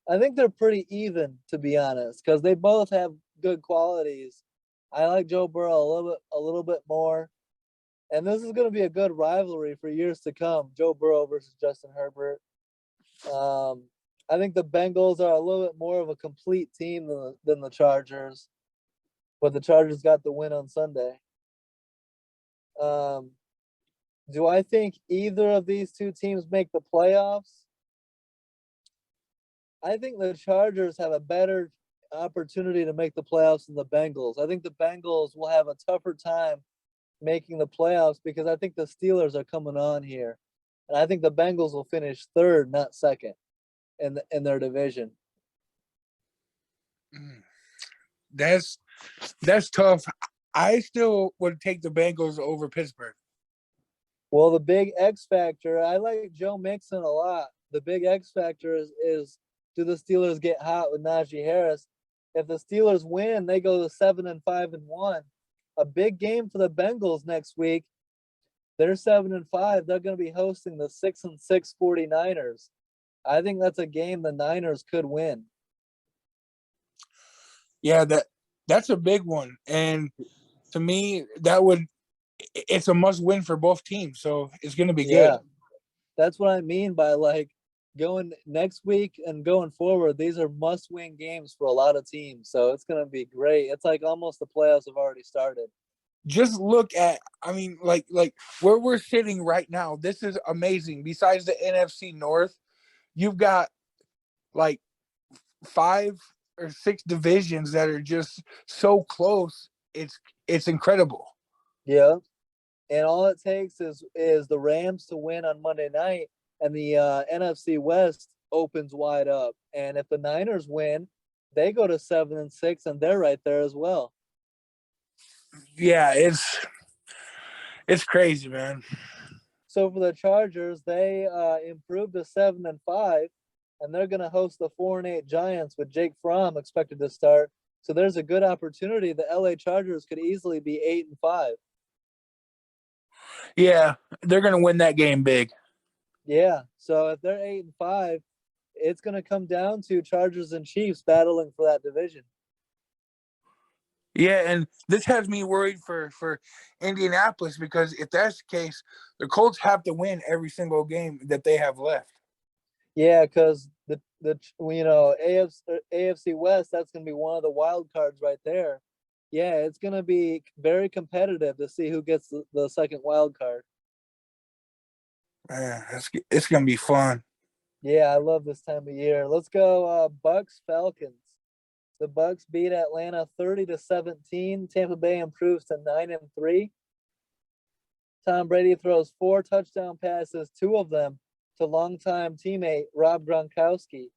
I think they're pretty even, to be honest, because they both have good qualities. I like Joe Burrow a little bit more, and this is going to be a good rivalry for years to come. Joe Burrow versus Justin Herbert. Um, I think the Bengals are a little bit more of a complete team than the Chargers, but the Chargers got the win on Sunday. Um, do I think either of these 2 teams make the playoffs? I think the Chargers have a better opportunity to make the playoffs than the Bengals. I think the Bengals will have a tougher time making the playoffs because I think the Steelers are coming on here. And I think the Bengals will finish third, not second in their division.
That's tough. I still would take the Bengals over Pittsburgh.
Well, the big X factor, I like Joe Mixon a lot. The big X factor is do the Steelers get hot with Najee Harris? If the Steelers win, they go to 7-5-1. A big game for the Bengals next week. They're 7-5. They're going to be hosting the 6-6 49ers. I think that's a game the Niners could win.
Yeah, that's a big one. And to me, it's a must win for both teams. So it's going to be good.
That's what I mean by like going next week and going forward. These are must win games for a lot of teams. So it's going to be great. It's like almost the playoffs have already started.
Just look at, I mean, like where we're sitting right now. This is amazing. Besides the NFC North, you've got like 5 or 6 divisions that are just so close. It's incredible.
Yeah. And all it takes is the Rams to win on Monday night, and the NFC West opens wide up. And if the Niners win, they go to 7-6, and they're right there as well.
Yeah, it's crazy, man.
So for the Chargers, they improved to 7-5, and they're going to host the 4-8 Giants with Jake Fromm expected to start. So there's a good opportunity. The LA Chargers could easily be 8-5.
Yeah, they're going to win that game big.
Yeah. So if they're 8-5, it's going to come down to Chargers and Chiefs battling for that division.
Yeah, and this has me worried for Indianapolis because if that's the case, the Colts have to win every single game that they have left.
Yeah, because the AFC West, that's going to be one of the wild cards right there. Yeah, it's going to be very competitive to see who gets the second wild card.
Man, it's going to be fun.
Yeah, I love this time of year. Let's go Bucks Falcons. The Bucks beat Atlanta 30-17. Tampa Bay improves to 9-3. Tom Brady throws 4 touchdown passes, 2 of them to longtime teammate Rob Gronkowski.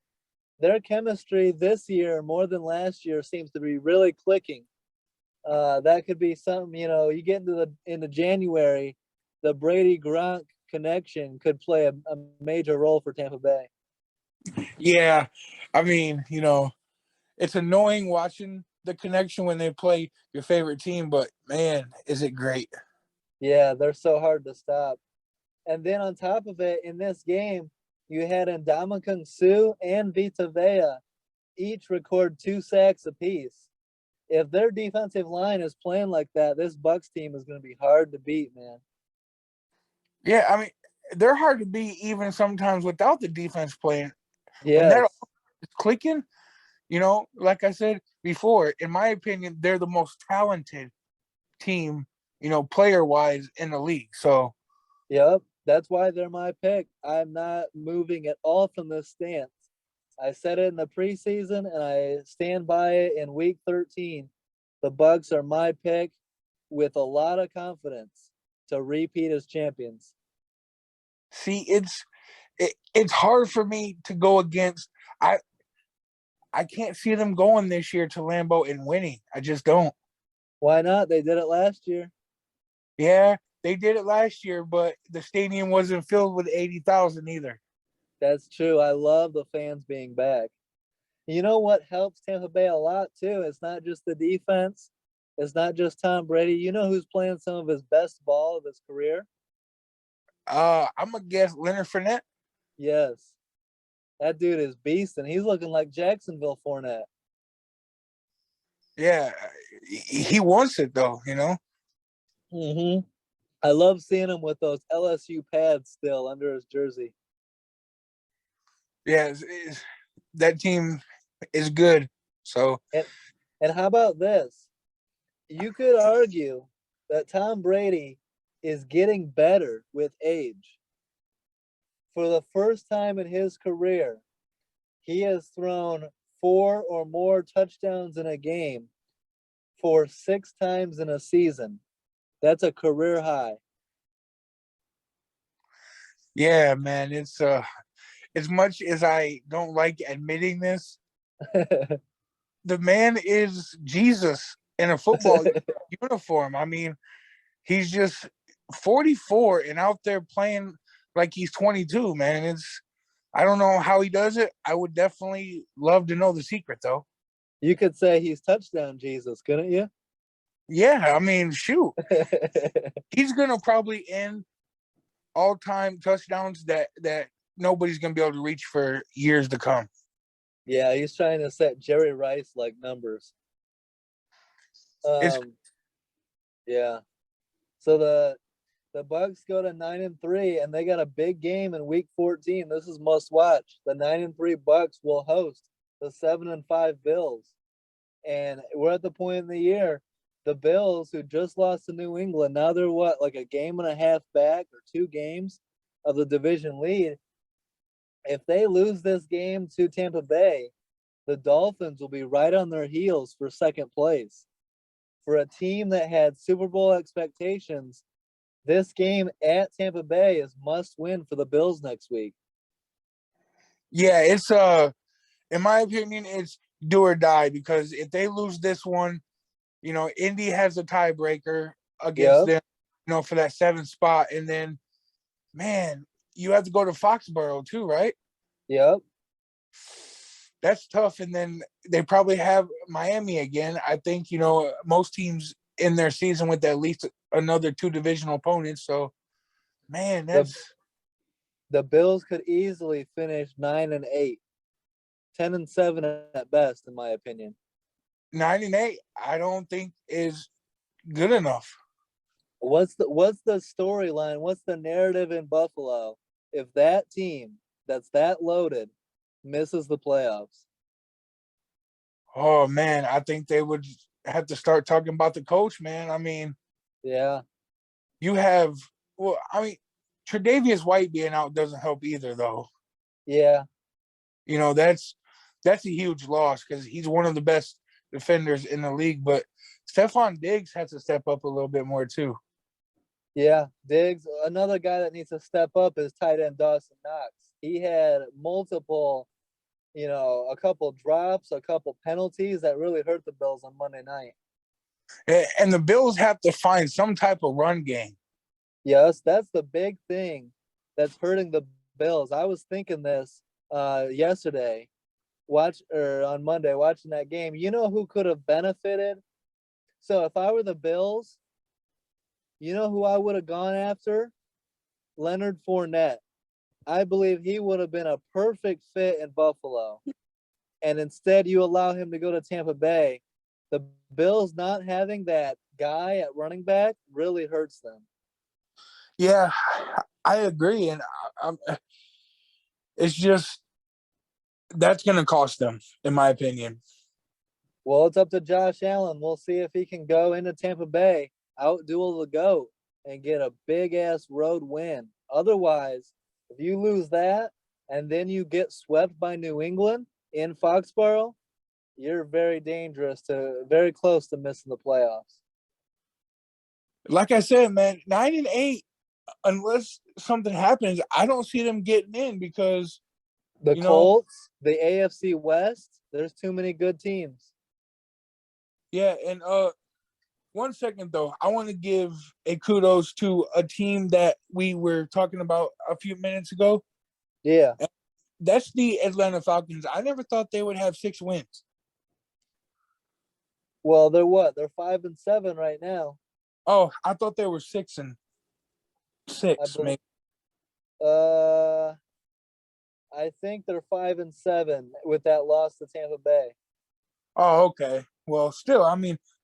Their chemistry this year, more than last year, seems to be really clicking. That could be something, you get into January, the Brady Gronk connection could play a major role for Tampa Bay.
Yeah, I mean, it's annoying watching the connection when they play your favorite team, but man, is it great.
Yeah, they're so hard to stop. And then on top of it, in this game, you had Ndamukong Suh and Vita Vea each record 2 sacks apiece. If their defensive line is playing like that, this Bucks team is going to be hard to beat, man.
Yeah, I mean, they're hard to beat even sometimes without the defense playing.
Yes.
When that is clicking, like I said before, in my opinion, they're the most talented team, player-wise in the league. So,
yep, that's why they're my pick. I'm not moving at all from this stance. I said it in the preseason, and I stand by it in Week 13. The Bucks are my pick with a lot of confidence to repeat as champions.
see, it's hard for me to go against. I can't see them going this year to Lambeau and winning. I just don't.
Why not? They did it last year.
Yeah, they did it last year, but the stadium wasn't filled with 80,000 either.
That's true. I love the fans being back. You know what helps Tampa Bay a lot too? It's not just the defense. It's not just Tom Brady. You know who's playing some of his best ball of his career?
I'm gonna guess Leonard Fournette.
Yes. That dude is beast, and he's looking like Jacksonville Fournette.
Yeah, he wants it though,
Mm-hmm. I love seeing him with those LSU pads still under his jersey.
Yeah, that team is good. So,
and how about this? You could argue that Tom Brady is getting better with age. For the first time in his career, he has thrown 4 or more touchdowns in a game for 6 times in a season. That's a career high.
Yeah, man. It's as much as I don't like admitting this, the man is Jesus in a football uniform. I mean, he's just 44 and out there playing like he's 22, man. It's I don't know how he does it. I would definitely love to know the secret though.
You could say he's touchdown Jesus, couldn't you?
Yeah, I mean, shoot. He's gonna probably end all-time touchdowns that nobody's gonna be able to reach for years to come.
Yeah, he's trying to set Jerry Rice like numbers.
It's
Yeah. So the Bucks go to 9-3, and they got a big game in Week 14. This is must watch. The 9-3 Bucks will host the 7-5 Bills, and we're at the point in the year. The Bills, who just lost to New England, now they're what, like a game and a half back or 2 games of the division lead. If they lose this game to Tampa Bay, the Dolphins will be right on their heels for second place. For a team that had Super Bowl expectations, this game at Tampa Bay is must win for the Bills next week.
yeah, it's in my opinion, it's do or die because if they lose this one, Indy has a tiebreaker against
Yep.
them, for that 7th spot, and then man, you have to go to Foxborough too, right?
Yep.
That's tough. And then they probably have Miami again. I think, most teams in their season with at least another 2 divisional opponents. So, man,
the Bills could easily finish 9-8, 10-7 at best, in my opinion.
9-8. I don't think is good enough.
What's the storyline? What's the narrative in Buffalo if that team that's that loaded misses the playoffs?
Oh man, I think they would have to start talking about the coach, man. I mean,
Yeah.
you have Tre'Davious White being out doesn't help either, though.
Yeah.
That's a huge loss because he's one of the best defenders in the league. But Stephon Diggs has to step up a little bit more too.
Yeah. Diggs, another guy that needs to step up is tight end Dustin Knox. He had multiple, a couple drops, a couple penalties that really hurt the Bills on Monday night.
And the Bills have to find some type of run game.
Yes, that's the big thing that's hurting the Bills. I was thinking this yesterday, on Monday, watching that game. You know who could have benefited? So if I were the Bills, you know who I would have gone after? Leonard Fournette. I believe he would have been a perfect fit in Buffalo. And instead you allow him to go to Tampa Bay. The Bills not having that guy at running back really hurts them.
Yeah, I agree. And it's just that's going to cost them, in my opinion.
Well, it's up to Josh Allen. We'll see if he can go into Tampa Bay, outduel the GOAT, and get a big-ass road win. Otherwise, if you lose that and then you get swept by New England in Foxborough, you're very close to missing the playoffs.
Like I said, man, 9-8, unless something happens, I don't see them getting in because
the Colts, the AFC West, there's too many good teams.
Yeah, and 1 second though, I want to give a kudos to a team that we were talking about a few minutes ago.
Yeah.
That's the Atlanta Falcons. I never thought they would have 6 wins.
Well, they're what? They're 5-7 right now.
Oh, I thought they were 6-6, maybe.
I think they're 5-7 with that loss to Tampa Bay.
Oh, okay. Well, still,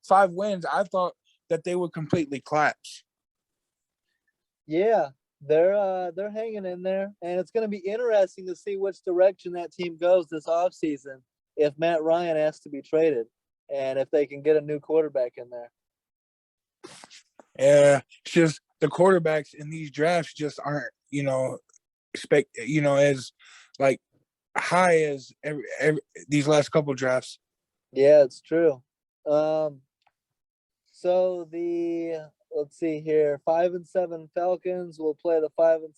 5 wins. I thought that they would completely collapse.
Yeah, they're hanging in there, and it's going to be interesting to see which direction that team goes this offseason if Matt Ryan has to be traded and if they can get a new quarterback in there.
Yeah, it's just the quarterbacks in these drafts just aren't, as like high as these last couple drafts.
Yeah, it's true. Um, so the let's see here, 5-7 Falcons will play the 5-7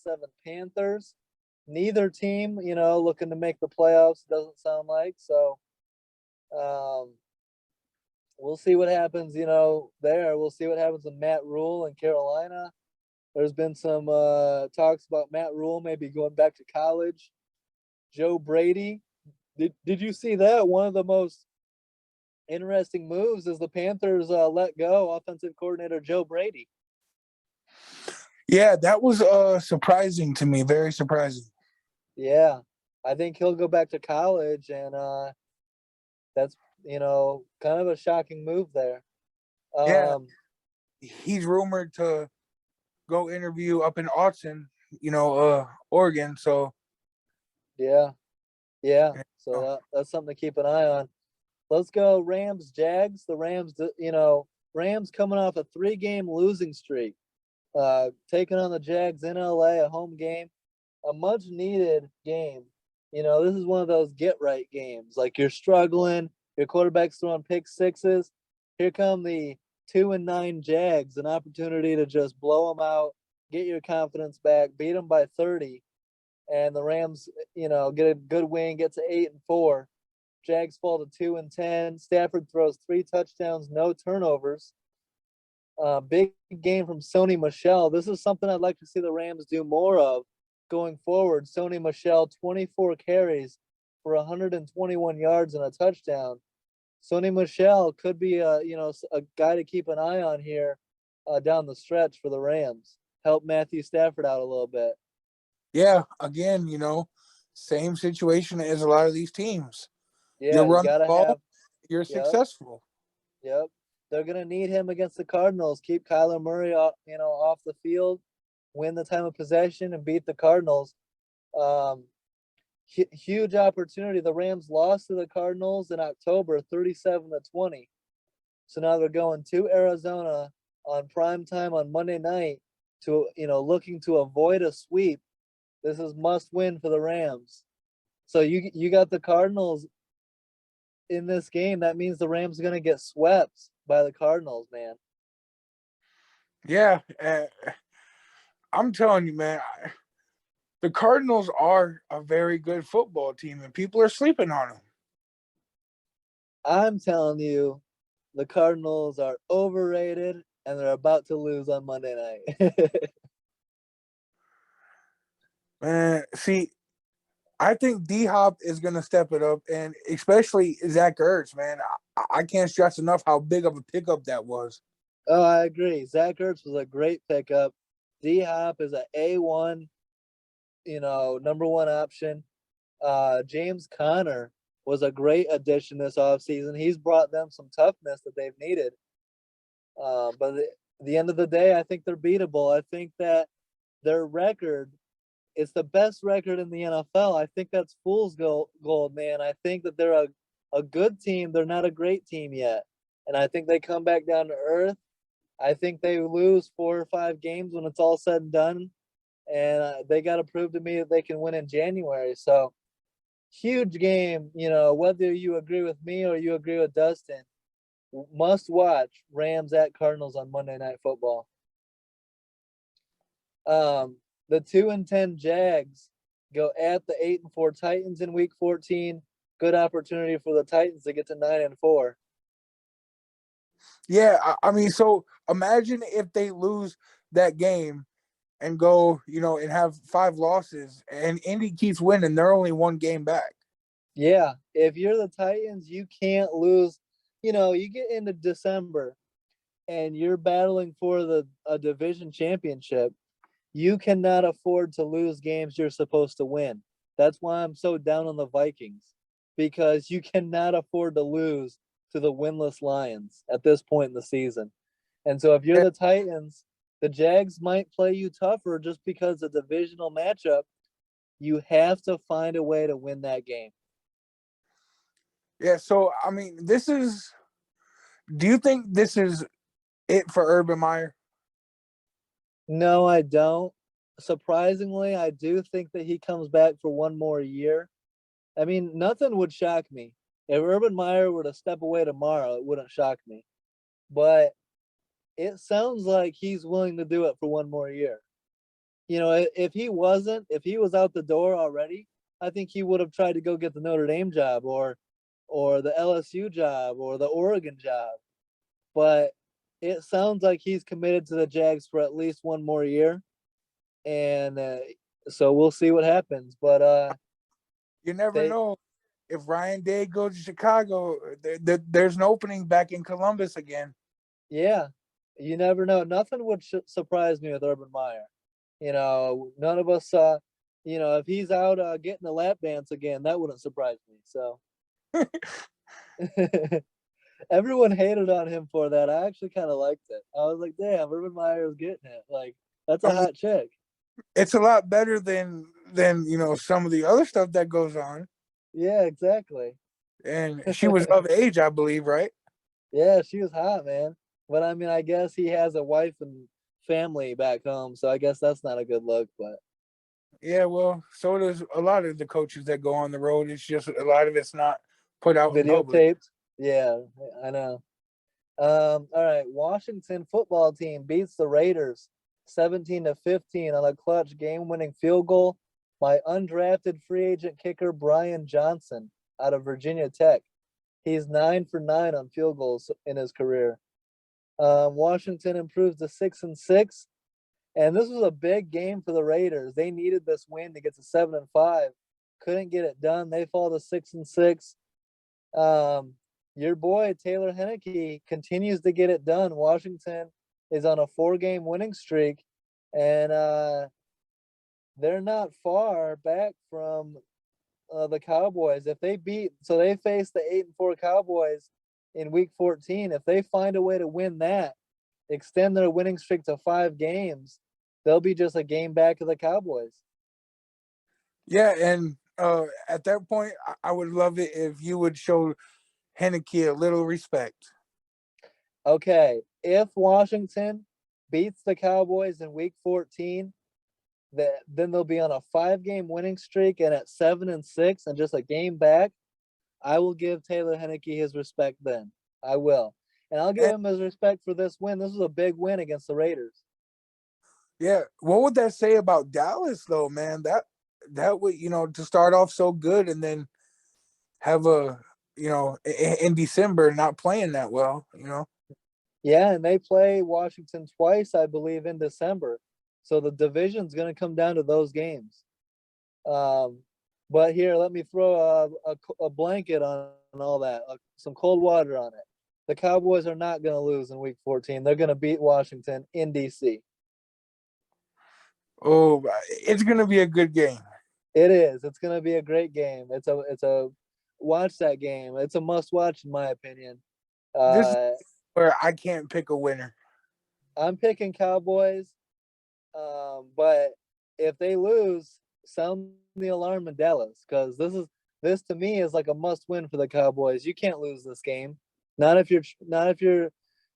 Panthers. Neither team, looking to make the playoffs. Doesn't sound like so. Um, we'll see what happens. There. We'll see what happens with Matt Rule in Carolina. There's been some talks about Matt Rule maybe going back to college. Joe Brady. Did you see that? One of the most interesting moves is the Panthers let go offensive coordinator Joe Brady.
Yeah, that was surprising to me. Very surprising.
Yeah, I think he'll go back to college, and that's kind of a shocking move there.
Yeah,
Um,
he's rumored to go interview up in Austin, Oregon. So
yeah, yeah. So
uh,
that's something to keep an eye on. Let's go Rams Jags. The Rams, Rams coming off a 3-game losing streak, taking on the Jags in LA, a home game, a much needed game. This is one of those get right games. Like you're struggling, your quarterback's throwing pick sixes. Here come the 2-9 Jags, an opportunity to just blow them out, get your confidence back, beat them by 30, and the Rams, get a good win, get to 8-4. Jags fall to 2-10. Stafford throws 3 touchdowns, no turnovers. Big game from Sony Michel. This is something I'd like to see the Rams do more of going forward. Sony Michel, 24 carries for 121 yards and a touchdown. Sony Michel could be a guy to keep an eye on here down the stretch for the Rams. Help Matthew Stafford out a little bit.
yeah, again, same situation as a lot of these teams. You
Yeah, you
run the
gotta
ball,
have.
you're
Yep,
successful.
yep. They're gonna need him against the Cardinals. Keep Kyler Murray off the field, win the time of possession, and beat the Cardinals. Um, huge opportunity. The Rams lost to the Cardinals in October, 37-20. So now they're going to Arizona on prime time on Monday night to looking to avoid a sweep. This is must win for the Rams. So you got the Cardinals in this game. That means the Rams are going to get swept by the Cardinals, man.
Yeah, I'm telling you, man, the Cardinals are a very good football team, and people are sleeping on them.
I'm telling you, the Cardinals are overrated and they're about to lose on Monday night.
Man, see, I think D Hop is going to step it up, and especially Zach Ertz, man. I can't stress enough how big of a pickup that was.
Oh, I agree. Zach Ertz was a great pickup. D Hop is a A1, number one option. James Conner was a great addition this offseason. He's brought them some toughness that they've needed. But at the end of the day, I think they're beatable. I think that their record is the best record in the NFL. I think that's fool's gold, man. I think that they're a good team. They're not a great team yet. And I think they come back down to earth. I think they lose 4 or 5 games when it's all said and done. And they got to prove to me that they can win in January. So, huge game, whether you agree with me or you agree with Dustin, must watch Rams at Cardinals on Monday Night Football. The 2-10 Jags go at the 8-4 Titans in Week 14. Good opportunity for the Titans to get to 9-4.
Yeah, I mean, so imagine if they lose that game and go, and have 5 losses, and Indy keeps winning. They're only 1 game back.
Yeah, if you're the Titans, you can't lose. You get into December and you're battling for a division championship. You cannot afford to lose games you're supposed to win. That's why I'm so down on the Vikings, because you cannot afford to lose to the winless Lions at this point in the season. And so if you're
Yeah,
the Titans, the Jags might play you tougher just because the divisional matchup. You have to find a way to win that game.
yeah. So I mean, this is. Do you think this is it for Urban Meyer?
No, I don't. Surprisingly, I do think that he comes back for one more year. I mean, nothing would shock me. If Urban Meyer were to step away tomorrow, it wouldn't shock me. But it sounds like he's willing to do it for one more year. You know, if he wasn't, if he was out the door already, I think he would have tried to go get the Notre Dame job or the LSU job or the Oregon job. But it sounds like he's committed to the Jags for at least one more year, and so we'll see what happens. But
You never
they,
know. If Ryan Day goes to Chicago, there's an opening back in Columbus again.
yeah, you never know. Nothing would surprise me with Urban Meyer. You know, none of us. You know, if he's out getting a lap dance again, that wouldn't surprise me. So everyone hated on him for that. I actually kind of liked it. I was like, damn, Urban Meyer's getting it. Like, that's
I
a
mean,
hot chick.
it's a lot better than some of the other stuff that goes on.
Yeah, exactly.
And she was of age, I believe, right?
Yeah, she was hot, man. But I mean, I guess he has a wife and family back home, so I guess that's not a good look. But
Yeah, well, so does a lot of the coaches that go on the road. It's just a lot of it's not put out in public.
videotaped. Yeah, I know. All right, Washington football team beats the Raiders 17-15 on a clutch game-winning field goal by undrafted free agent kicker Brian Johnson out of Virginia Tech. He's 9 for 9 on field goals in his career. Washington improves to 6-6, and this was a big game for the Raiders. They needed this win to get to 7-5. Couldn't get it done. They fall to 6-6. Um, your boy Taylor Henneke continues to get it done. Washington is on a 4-game winning streak, and they're not far back from the Cowboys. If they beat, so they face the 8-4 Cowboys in Week 14. If they find a way to win that, extend their winning streak to 5 games, they'll be just a game back of the Cowboys.
Yeah, and at that point, I would love it if you would show Henneke a little respect.
Okay, if Washington beats the Cowboys in Week 14, then they'll be on a 5-game winning streak, and at 7-6 and just a game back, I will give Taylor Henneke his respect then. I will. And I'll give
And
him his respect for this win. This was a big win against the Raiders.
yeah, what would that say about Dallas though, man? That would, to start off so good and then have in December not playing that well.
Yeah, and they play Washington twice, I believe, in December. So the division's going to come down to those games. Um, but here, let me throw a blanket on all that, some cold water on it. The Cowboys are not going to lose in Week 14. They're going to beat Washington in DC.
Oh, it's gonna be a good game.
It is. It's going to be a great game. It's a watch that game. It's a must watch in my opinion.
This is
Uh,
where I can't pick a winner.
I'm picking Cowboys, but if they lose, sound the alarm in Dallas because this to me is like a must win for the Cowboys. You can't lose this game. Not if you're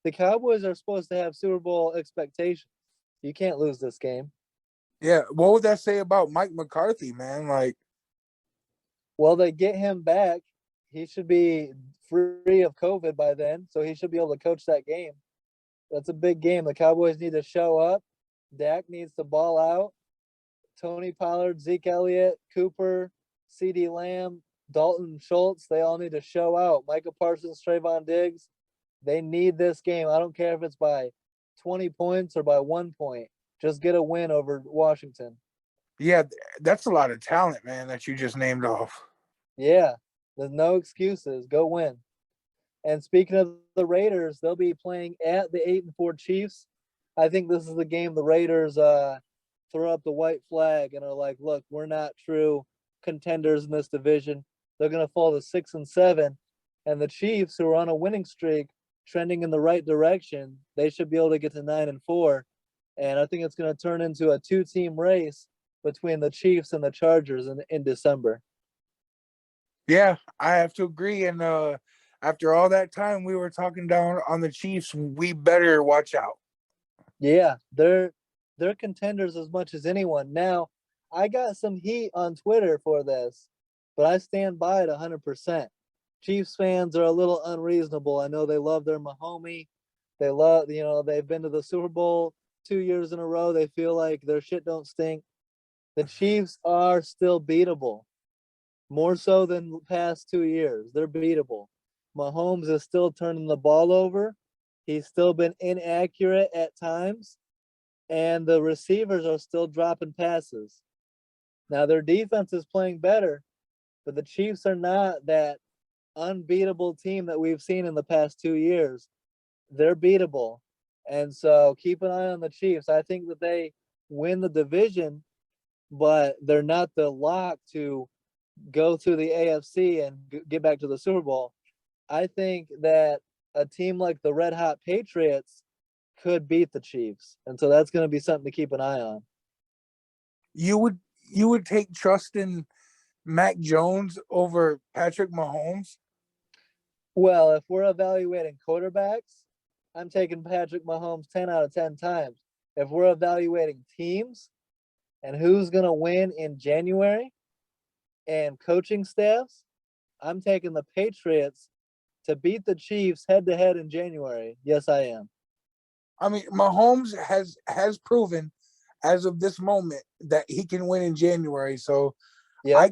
the Cowboys are supposed to have Super Bowl expectations. You can't lose this game.
Yeah, what would that say about Mike McCarthy, man? Like,
Well, they get him back. He should be free of COVID by then, so he should be able to coach that game. That's a big game. The Cowboys need to show up. Dak needs to ball out. Tony Pollard, Zeke Elliott, Cooper, CeeDee Lamb, Dalton Schultz, they all need to show out. Micah Parsons, Trayvon Diggs, they need this game. I don't care if it's by 20 points or by 1 point. Just get a win over Washington.
yeah, that's a lot of talent, man, that you just named off.
Yeah, there's no excuses. Go win. And speaking of the Raiders, they'll be playing at the 8-4 Chiefs. I think this is the game the Raiders throw up the white flag and are like, look, we're not true contenders in this division. They're going to fall to 6-7. And the Chiefs, who are on a winning streak, trending in the right direction, they should be able to get to 9-4. And I think it's going to turn into a 2-team race between the Chiefs and the Chargers in December.
Yeah, I have to agree. And after all that time we were talking down on the Chiefs, we better watch out.
Yeah, they're contenders as much as anyone. Now, I got some heat on Twitter for this. but I stand by it 100%. Chiefs fans are a little unreasonable. I know they love their Mahomie. They love, they've been to the Super Bowl 2 years in a row. They feel like their shit don't stink. The Chiefs are still beatable, more so than the past 2 years. They're beatable. Mahomes is still turning the ball over. He's still been inaccurate at times, and the receivers are still dropping passes. Now, their defense is playing better, but the Chiefs are not that unbeatable team that we've seen in the past 2 years. They're beatable. And so keep an eye on the Chiefs. I think that they win the division, but they're not the lock to go through the AFC and get back to the Super Bowl. I think that a team like the Red Hot Patriots could beat the Chiefs. And so that's going to be something to keep an eye on.
You would take trusting Mac Jones over Patrick Mahomes?
Well, if we're evaluating quarterbacks, I'm taking Patrick Mahomes 10 out of 10 times. If we're evaluating teams and who's going to win in January and coaching staffs, I'm taking the Patriots to beat the Chiefs head-to-head in January. Yes, I am.
I mean, Mahomes has proven as of this moment that he can win in January. So
Yeah,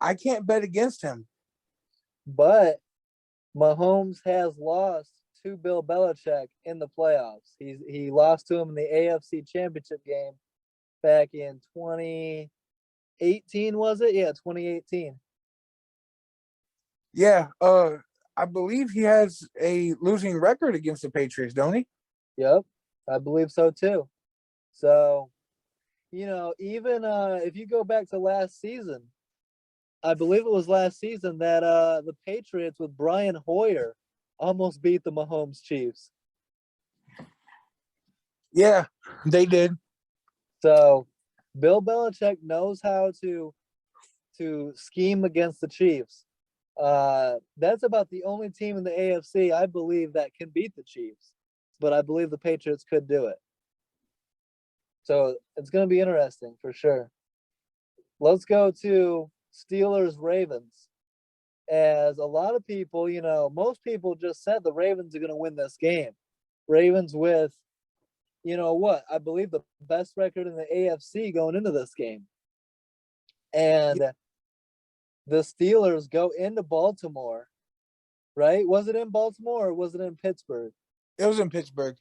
I can't bet against him.
but Mahomes has lost to Bill Belichick in the playoffs. He lost to him in the AFC Championship game back in 2018, was it? Yeah, 2018.
Yeah, I believe he has a losing record against the Patriots, don't he?
Yep, I believe so too. So, even if you go back to last season, I believe it was last season that the Patriots with Brian Hoyer almost beat the Mahomes Chiefs.
Yeah, they did.
So Bill Belichick knows how to scheme against the Chiefs. That's about the only team in the AFC I believe that can beat the Chiefs, but I believe the Patriots could do it. So it's going to be interesting for sure. Let's go to Steelers Ravens. As a lot of people, most people just said the Ravens are going to win this game. Ravens with, what? I believe the best record in the AFC going into this game. And the Steelers go into Baltimore, right? Was it in Baltimore or was it in Pittsburgh?
It was in Pittsburgh.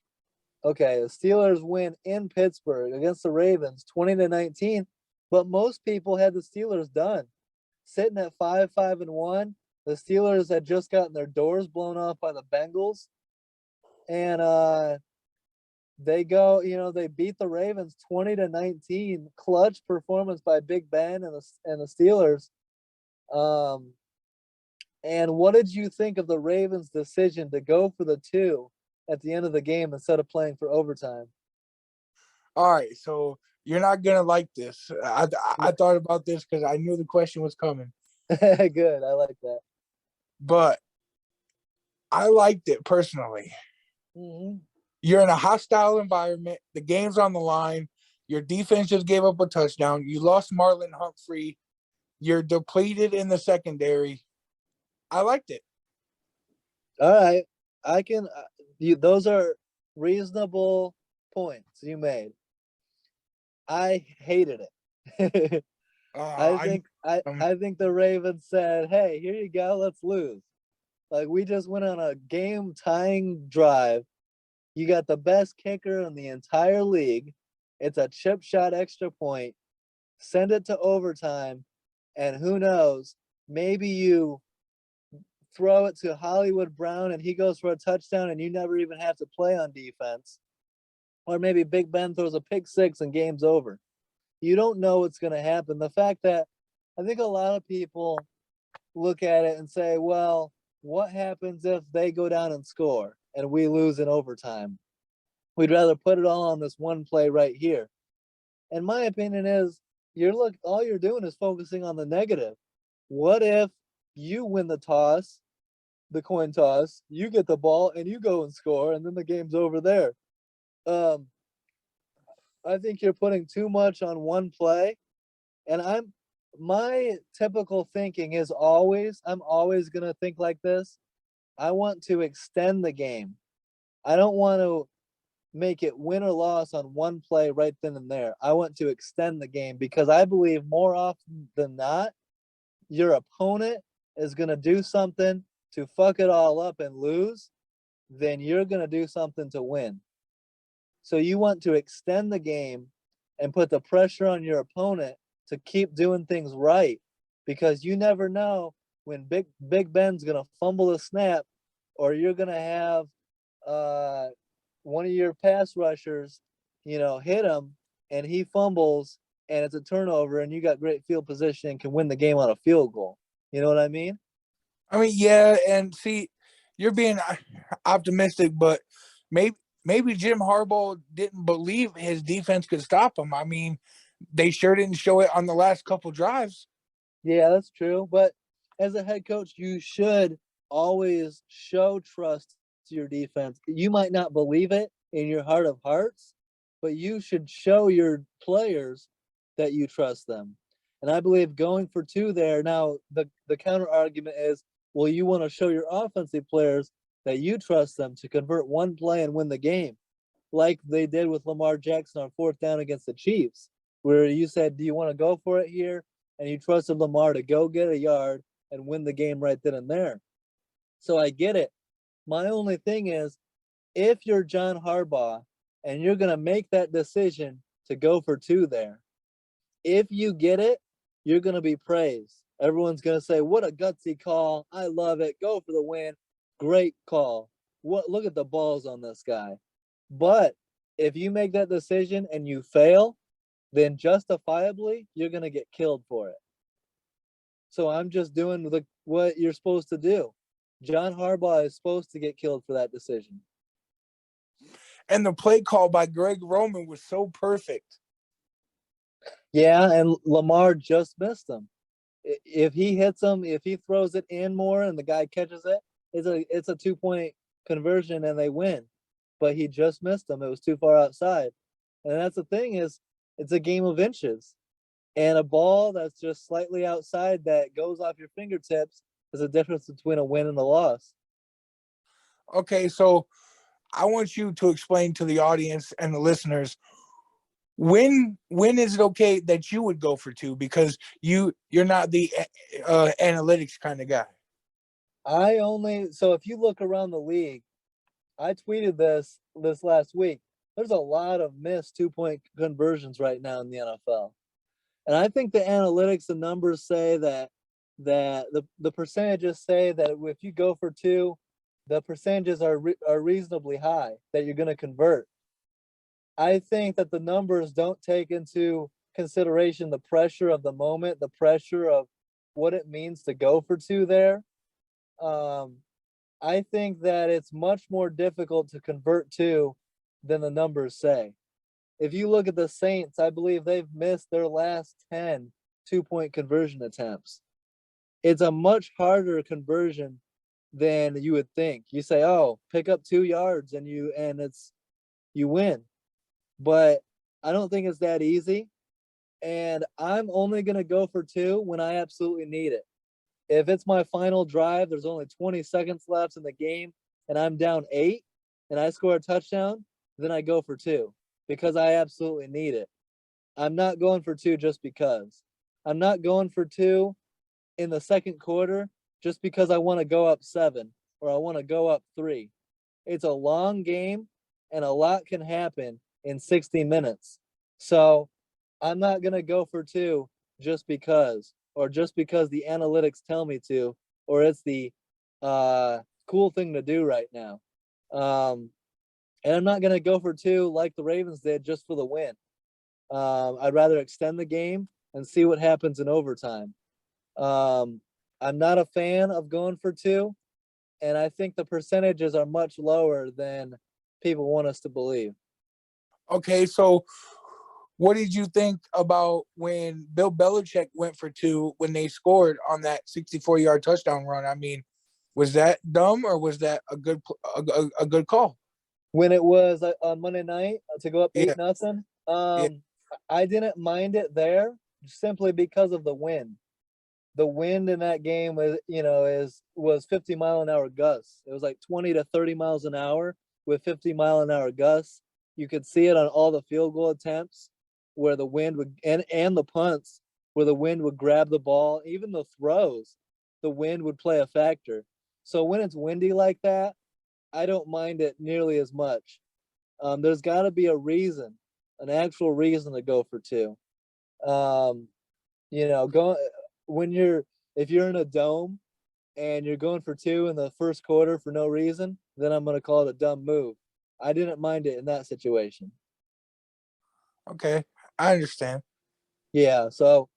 Okay, the Steelers win in Pittsburgh against the Ravens 20-19, but most people had the Steelers done. Sitting at 5-5-1. The Steelers had just gotten their doors blown off by the Bengals. And they go, they beat the Ravens 20-19. Clutch performance by Big Ben and the Steelers. And what did you think of the Ravens' decision to go for the 2 at the end of the game instead of playing for overtime?
All right, so you're not gonna like this. I thought about this because I knew the question was coming.
Good, I like that.
But I liked it personally.
Mm-hmm.
You're in a hostile environment. The game's on the line. Your defense just gave up a touchdown. You lost Marlon Humphrey. You're depleted in the secondary. I liked it.
All right, I can. Those are reasonable points you made. I hated it. I think the Ravens said, "Hey, here you go. Let's lose." Like we just went on a game tying drive. You got the best kicker in the entire league. It's a chip shot extra point. Send it to overtime, and who knows? Maybe you throw it to Hollywood Brown and he goes for a touchdown and you never even have to play on defense. Or maybe Big Ben throws a pick six and game's over. You don't know what's going to happen. The fact that I think a lot of people look at it and say, well, what happens if they go down and score and we lose in overtime? We'd rather put it all on this one play right here. And my opinion is all you're doing is focusing on the negative. What if you win the coin toss, you get the ball and you go and score and then the game's over there? I think you're putting too much on one play, and my typical thinking is I'm always going to think like this. I want to extend the game. I don't want to make it win or loss on one play right then and there. I want to extend the game because I believe more often than not, your opponent is going to do something to fuck it all up and lose, then you're going to do something to win. So you want to extend the game and put the pressure on your opponent to keep doing things right because you never know when Big Ben's going to fumble a snap or you're going to have one of your pass rushers, hit him and he fumbles and it's a turnover and you got great field position and can win the game on a field goal. You know what I mean?
I mean, yeah, and see, you're being optimistic, but maybe Jim Harbaugh didn't believe his defense could stop him. I mean, they sure didn't show it on the last couple drives.
Yeah, that's true. But as a head coach, you should always show trust to your defense. You might not believe it in your heart of hearts, but you should show your players that you trust them. And I believe going for two there. Now, the counter argument is, well, you want to show your offensive players that you trust them to convert one play and win the game, like they did with Lamar Jackson on fourth down against the Chiefs, where you said, do you want to go for it here? And you trusted Lamar to go get a yard and win the game right then and there. So I get it. My only thing is, if you're John Harbaugh and you're going to make that decision to go for two there, if you get it, you're going to be praised. Everyone's going to say, what a gutsy call. I love it. Go for the win. Great call. Look at the balls on this guy. But if you make that decision and you fail, then justifiably you're going to get killed for it. So I'm just doing what you're supposed to do. John Harbaugh is supposed to get killed for that decision.
And the play call by Greg Roman was so perfect.
Yeah, and Lamar just missed him. If he hits him, if he throws it in more and the guy catches it, it's a 2-point conversion and they win. But he just missed him. It was too far outside. And that's the thing is, it's a game of inches. And a ball that's just slightly outside that goes off your fingertips is a difference between a win and a loss.
Okay, so I want you to explain to the audience and the listeners when is it okay that you would go for two because you're not the analytics kind of guy.
So if you look around the league, I tweeted this last week. There's a lot of missed 2-point conversions right now in the NFL. And I think the analytics and numbers say that the percentages say that if you go for two, the percentages are reasonably high that you're going to convert. I think that the numbers don't take into consideration the pressure of the moment, the pressure of what it means to go for two there. I think that it's much more difficult to convert two than the numbers say. If you look at the Saints, I believe they've missed their last 10 2-point conversion attempts. It's a much harder conversion than you would think. You say, "Oh, pick up 2 yards and you win." But I don't think it's that easy. And I'm only going to go for two when I absolutely need it. If it's my final drive, there's only 20 seconds left in the game and I'm down 8 and I score a touchdown, then I go for two because I absolutely need it. I'm not going for two just because. I'm not going for two in the second quarter just because I want to go up 7 or I want to go up 3. It's a long game and a lot can happen in 60 minutes. So I'm not going to go for two just because, or just because the analytics tell me to, or it's the cool thing to do right now. And I'm not going to go for two like the Ravens did just for the win. I'd rather extend the game and see what happens in overtime. I'm not a fan of going for two, and I think the percentages are much lower than people want us to believe.
Okay, so what did you think about when Bill Belichick went for two when they scored on that 64-yard touchdown run? I mean, was that dumb or was that a good call?
When it was on Monday night to go up
Yeah,
8-0,
yeah.
I didn't mind it there simply because of the wind. The wind in that game was 50-mile-an-hour gusts. It was like 20 to 30 miles an hour with 50-mile-an-hour gusts. You could see it on all the field goal attempts where the wind would and the punts where the wind would grab the ball. Even the throws, the wind would play a factor. So when it's windy like that, I don't mind it nearly as much. There's got to be a reason, an actual reason to go for two. Um, go when you're if you're in a dome and you're going for two in the first quarter for no reason, then I'm going to call it a dumb move. I didn't mind it in that situation.
Okay, I understand.
Yeah, so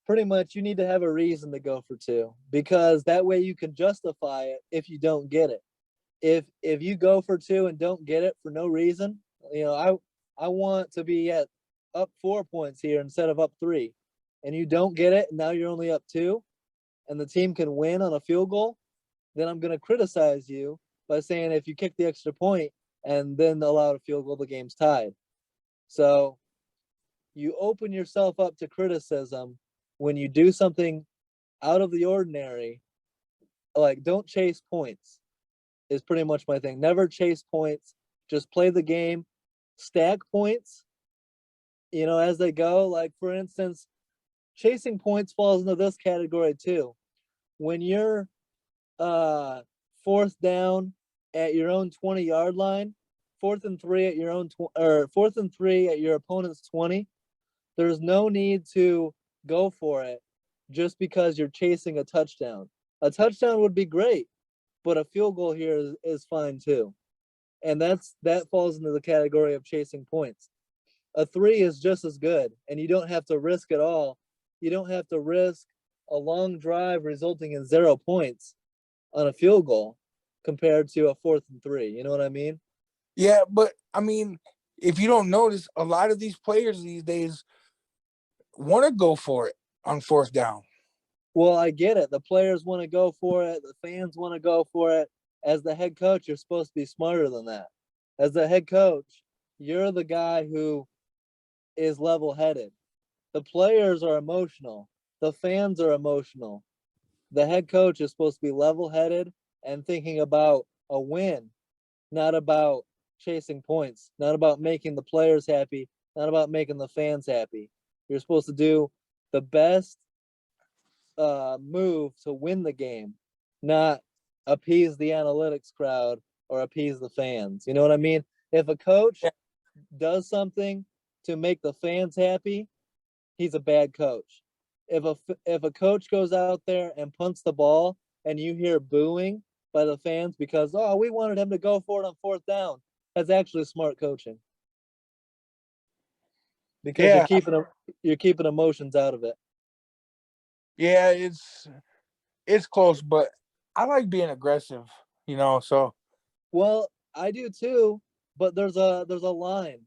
pretty much you need to have a reason to go for two because that way you can justify it if you don't get it. If you go for two and don't get it for no reason, I want to be at up 4 points here instead of up three, and you don't get it, and now you're only up two, and the team can win on a field goal, then I'm going to criticize you by saying if you kick the extra point and then allow a field goal, the game's tied. So you open yourself up to criticism when you do something out of the ordinary. Like, don't chase points is pretty much my thing. Never chase points. Just play the game, stack points, as they go. Like, for instance, chasing points falls into this category too. When you're fourth down at your own 20-yard line, fourth and three at your own or fourth and three at your opponent's 20, there's no need to go for it just because you're chasing a touchdown. A touchdown would be great, but a field goal here is fine too. And that falls into the category of chasing points. A three is just as good, and you don't have to risk it all. You don't have to risk a long drive resulting in 0 points on a field goal compared to a fourth and three. You know what I mean?
Yeah, but I mean, if you don't notice, a lot of these players these days want to go for it on fourth down.
Well, I get it. The players want to go for it. The fans want to go for it. As the head coach, you're supposed to be smarter than that. As the head coach, you're the guy who is level headed. The players are emotional. The fans are emotional. The head coach is supposed to be level headed and thinking about a win, not about chasing points, not about making the players happy, not about making the fans happy. You're supposed to do the best move to win the game, not appease the analytics crowd or appease the fans. You know what I mean? If a coach does something to make the fans happy, he's a bad coach. If a coach goes out there and punts the ball and you hear booing by the fans because we wanted him to go for it on fourth down, that's actually smart coaching because
Yeah,
you're keeping emotions out of it.
yeah, it's close, but I like being aggressive, so
Well, I do too, but there's a line.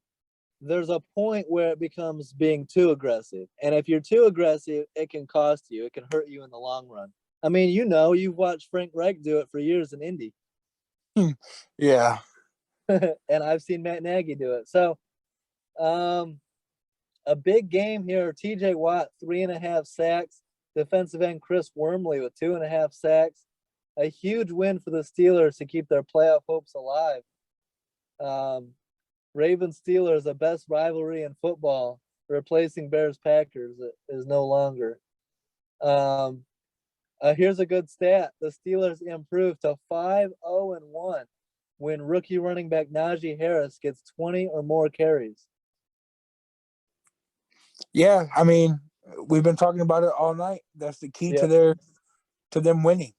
There's a point where it becomes being too aggressive. And if you're too aggressive, it can cost you. It can hurt you in the long run. I mean, you've watched Frank Reich do it for years in Indy.
yeah.
And I've seen Matt Nagy do it. So a big game here. TJ Watt, 3.5 sacks. Defensive end Chris Wormley with 2.5 sacks. A huge win for the Steelers to keep their playoff hopes alive. Ravens Steelers, the best rivalry in football, replacing Bears Packers is no longer. Here's a good stat: the Steelers improved to 5-0-1 when rookie running back Najee Harris gets 20 or more carries.
Yeah, I mean, we've been talking about it all night. That's the key
Yep.
to them winning.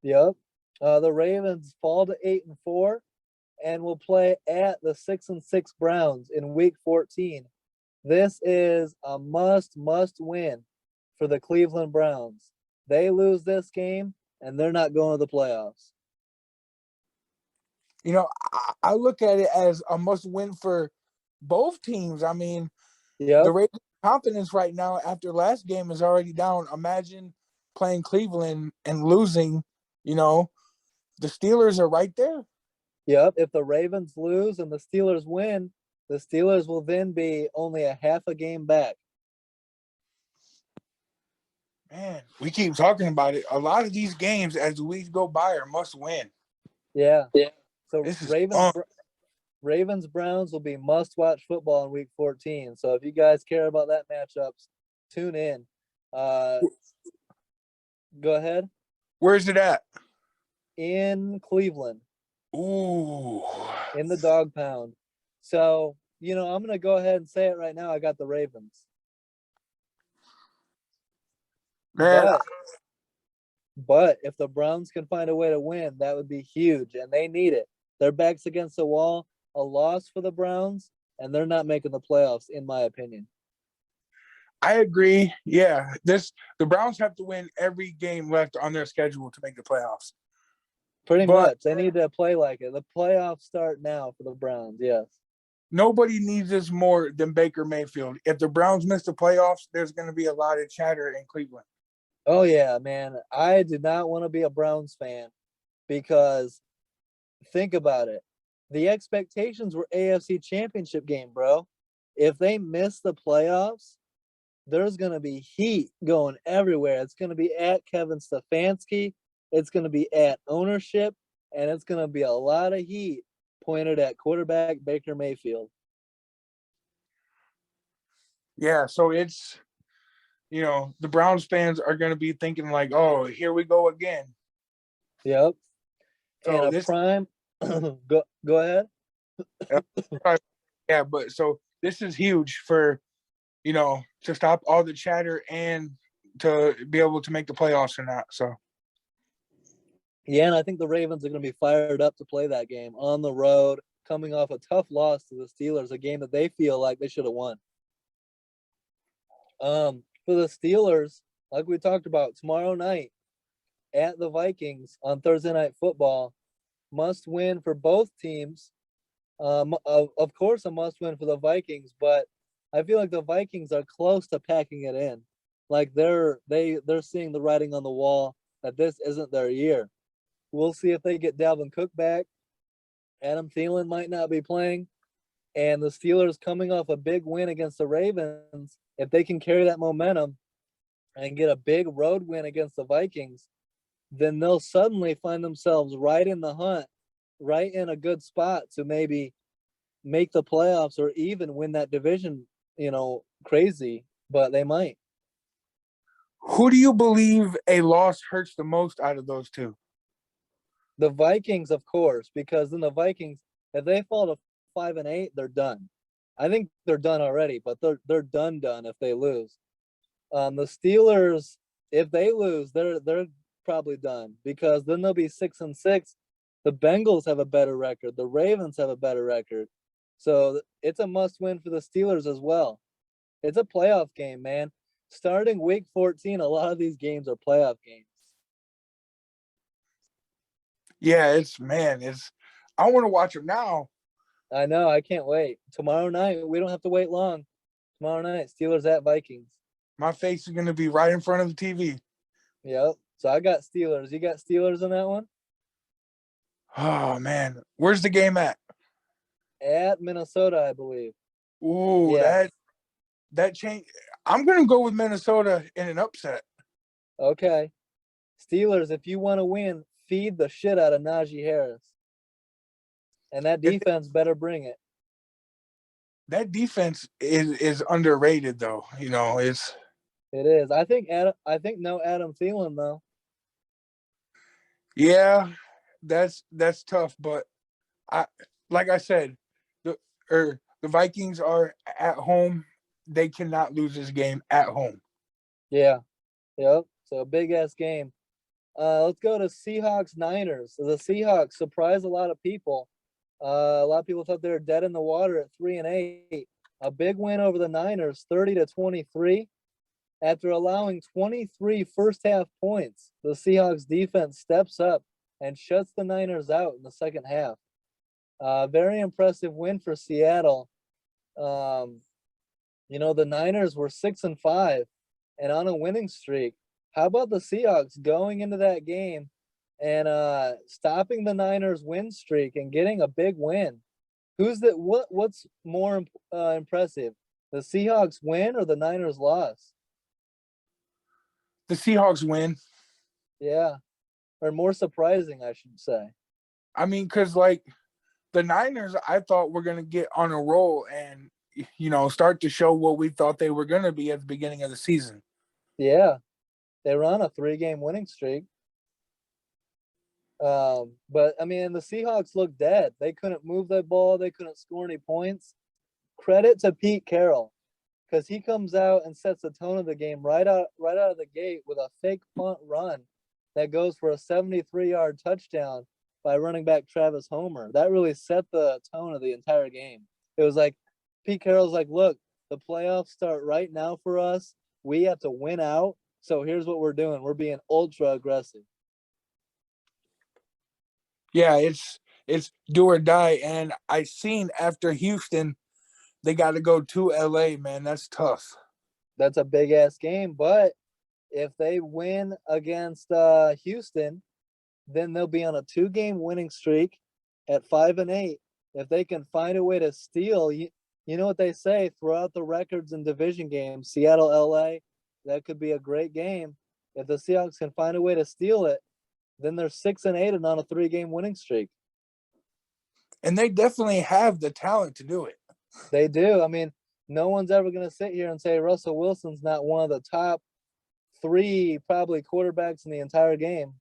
Yep. The Ravens fall to 8-4 and will play at the 6-6 Browns in Week 14. This is a must win for the Cleveland Browns. They lose this game, and they're not going to the playoffs.
I look at it as a must win for both teams. I mean,
Yep.
the Ravens' confidence right now after last game is already down. Imagine playing Cleveland and losing. The Steelers are right there.
Yep. If the Ravens lose and the Steelers win, the Steelers will then be only a half a game back.
Man, we keep talking about it. A lot of these games, as the weeks go by, are must win.
Yeah. So
This is fun.
Ravens Browns will be must watch football in week 14. So if you guys care about that matchups, tune in. Go ahead.
Where's it at?
In Cleveland,
Ooh.
in the dog pound. So, I'm going to go ahead and say it right now. I got the Ravens.
Man,
But if the Browns can find a way to win, that would be huge, and they need it. Their back's against the wall. A loss for the Browns, and they're not making the playoffs, in my opinion.
I agree. Yeah, the Browns have to win every game left on their schedule to make the playoffs.
Pretty much. They need to play like it. The playoffs start now for the Browns, yes.
Nobody needs this more than Baker Mayfield. If the Browns miss the playoffs, there's going to be a lot of chatter in Cleveland.
Oh, yeah, man. I did not want to be a Browns fan because think about it. The expectations were AFC Championship game, bro. If they miss the playoffs, there's going to be heat going everywhere. It's going to be at Kevin Stefanski. It's going to be at ownership. And it's going to be a lot of heat pointed at quarterback Baker Mayfield.
Yeah, so it's, the Browns fans are going to be thinking like, oh, here we go again.
Yep.
So
and a prime go ahead.
Yeah, but so this is huge for, to stop all the chatter and to be able to make the playoffs or not. So
yeah, and I think the Ravens are going to be fired up to play that game on the road, coming off a tough loss to the Steelers, a game that they feel like they should have won. For the Steelers, like we talked about, tomorrow night at the Vikings on Thursday Night Football, must win for both teams. Of course, a must win for the Vikings, but I feel like the Vikings are close to packing it in. Like they're seeing the writing on the wall that this isn't their year. We'll see if they get Dalvin Cook back. Adam Thielen might not be playing. And the Steelers coming off a big win against the Ravens, if they can carry that momentum and get a big road win against the Vikings, then they'll suddenly find themselves right in the hunt, right in a good spot to maybe make the playoffs or even win that division, crazy, but they might.
Who do you believe a loss hurts the most out of those two?
The Vikings, of course, because then the Vikings, if they fall to 5-8, they're done. I think they're done already, but they're done if they lose. The Steelers, if they lose, they're probably done because then they'll be 6-6. The Bengals have a better record. The Ravens have a better record. So it's a must win for the Steelers as well. It's a playoff game, man. Starting week 14, a lot of these games are playoff games.
Yeah, I want to watch them now.
I know. I can't wait. Tomorrow night, we don't have to wait long. Tomorrow night, Steelers at Vikings.
My face is going to be right in front of the TV.
Yep. So I got Steelers. You got Steelers on that one?
Oh, man. Where's the game at?
At Minnesota, I believe.
Ooh,
yes.
that change. I'm going to go with Minnesota in an upset.
Okay. Steelers, if you want to win, feed the shit out of Najee Harris. And that defense better bring it.
That defense is underrated, though.
It is. I think no Adam Thielen though.
Yeah, that's tough, but like I said, the Vikings are at home. They cannot lose this game at home.
Yeah. Yep. So a big ass game. Let's go to Seahawks Niners. So the Seahawks surprised a lot of people. A lot of people thought they were dead in the water at 3-8. A big win over the Niners, 30-23. After allowing 23 first half points, the Seahawks defense steps up and shuts the Niners out in the second half. Very impressive win for Seattle. The Niners were 6-5 and on a winning streak. How about the Seahawks going into that game and stopping the Niners win streak and getting a big win? What's more impressive? The Seahawks win or the Niners loss?
The Seahawks win.
Yeah. Or more surprising, I should say.
I mean, because like the Niners, I thought were going to get on a roll and, start to show what we thought they were going to be at the beginning of the season.
Yeah. They were on a 3-game winning streak. But I mean, the Seahawks looked dead. They couldn't move the ball. They couldn't score any points. Credit to Pete Carroll, because he comes out and sets the tone of the game right out of the gate with a fake punt run that goes for a 73-yard touchdown by running back Travis Homer. That really set the tone of the entire game. It was like Pete Carroll's like, look, the playoffs start right now for us. We have to win out. So here's what we're doing. We're being ultra aggressive.
Yeah, it's do or die. And I seen after Houston, they got to go to LA, man. That's tough.
That's a big ass game. But if they win against Houston, then they'll be on a 2-game winning streak at 5-8. If they can find a way to steal, you know what they say, throughout the records and division games, Seattle, LA, that could be a great game. If the Seahawks can find a way to steal it, then they're 6-8 and on a 3-game winning streak.
And they definitely have the talent to do it.
They do. I mean, no one's ever going to sit here and say Russell Wilson's not one of the top 3 probably quarterbacks in the entire game.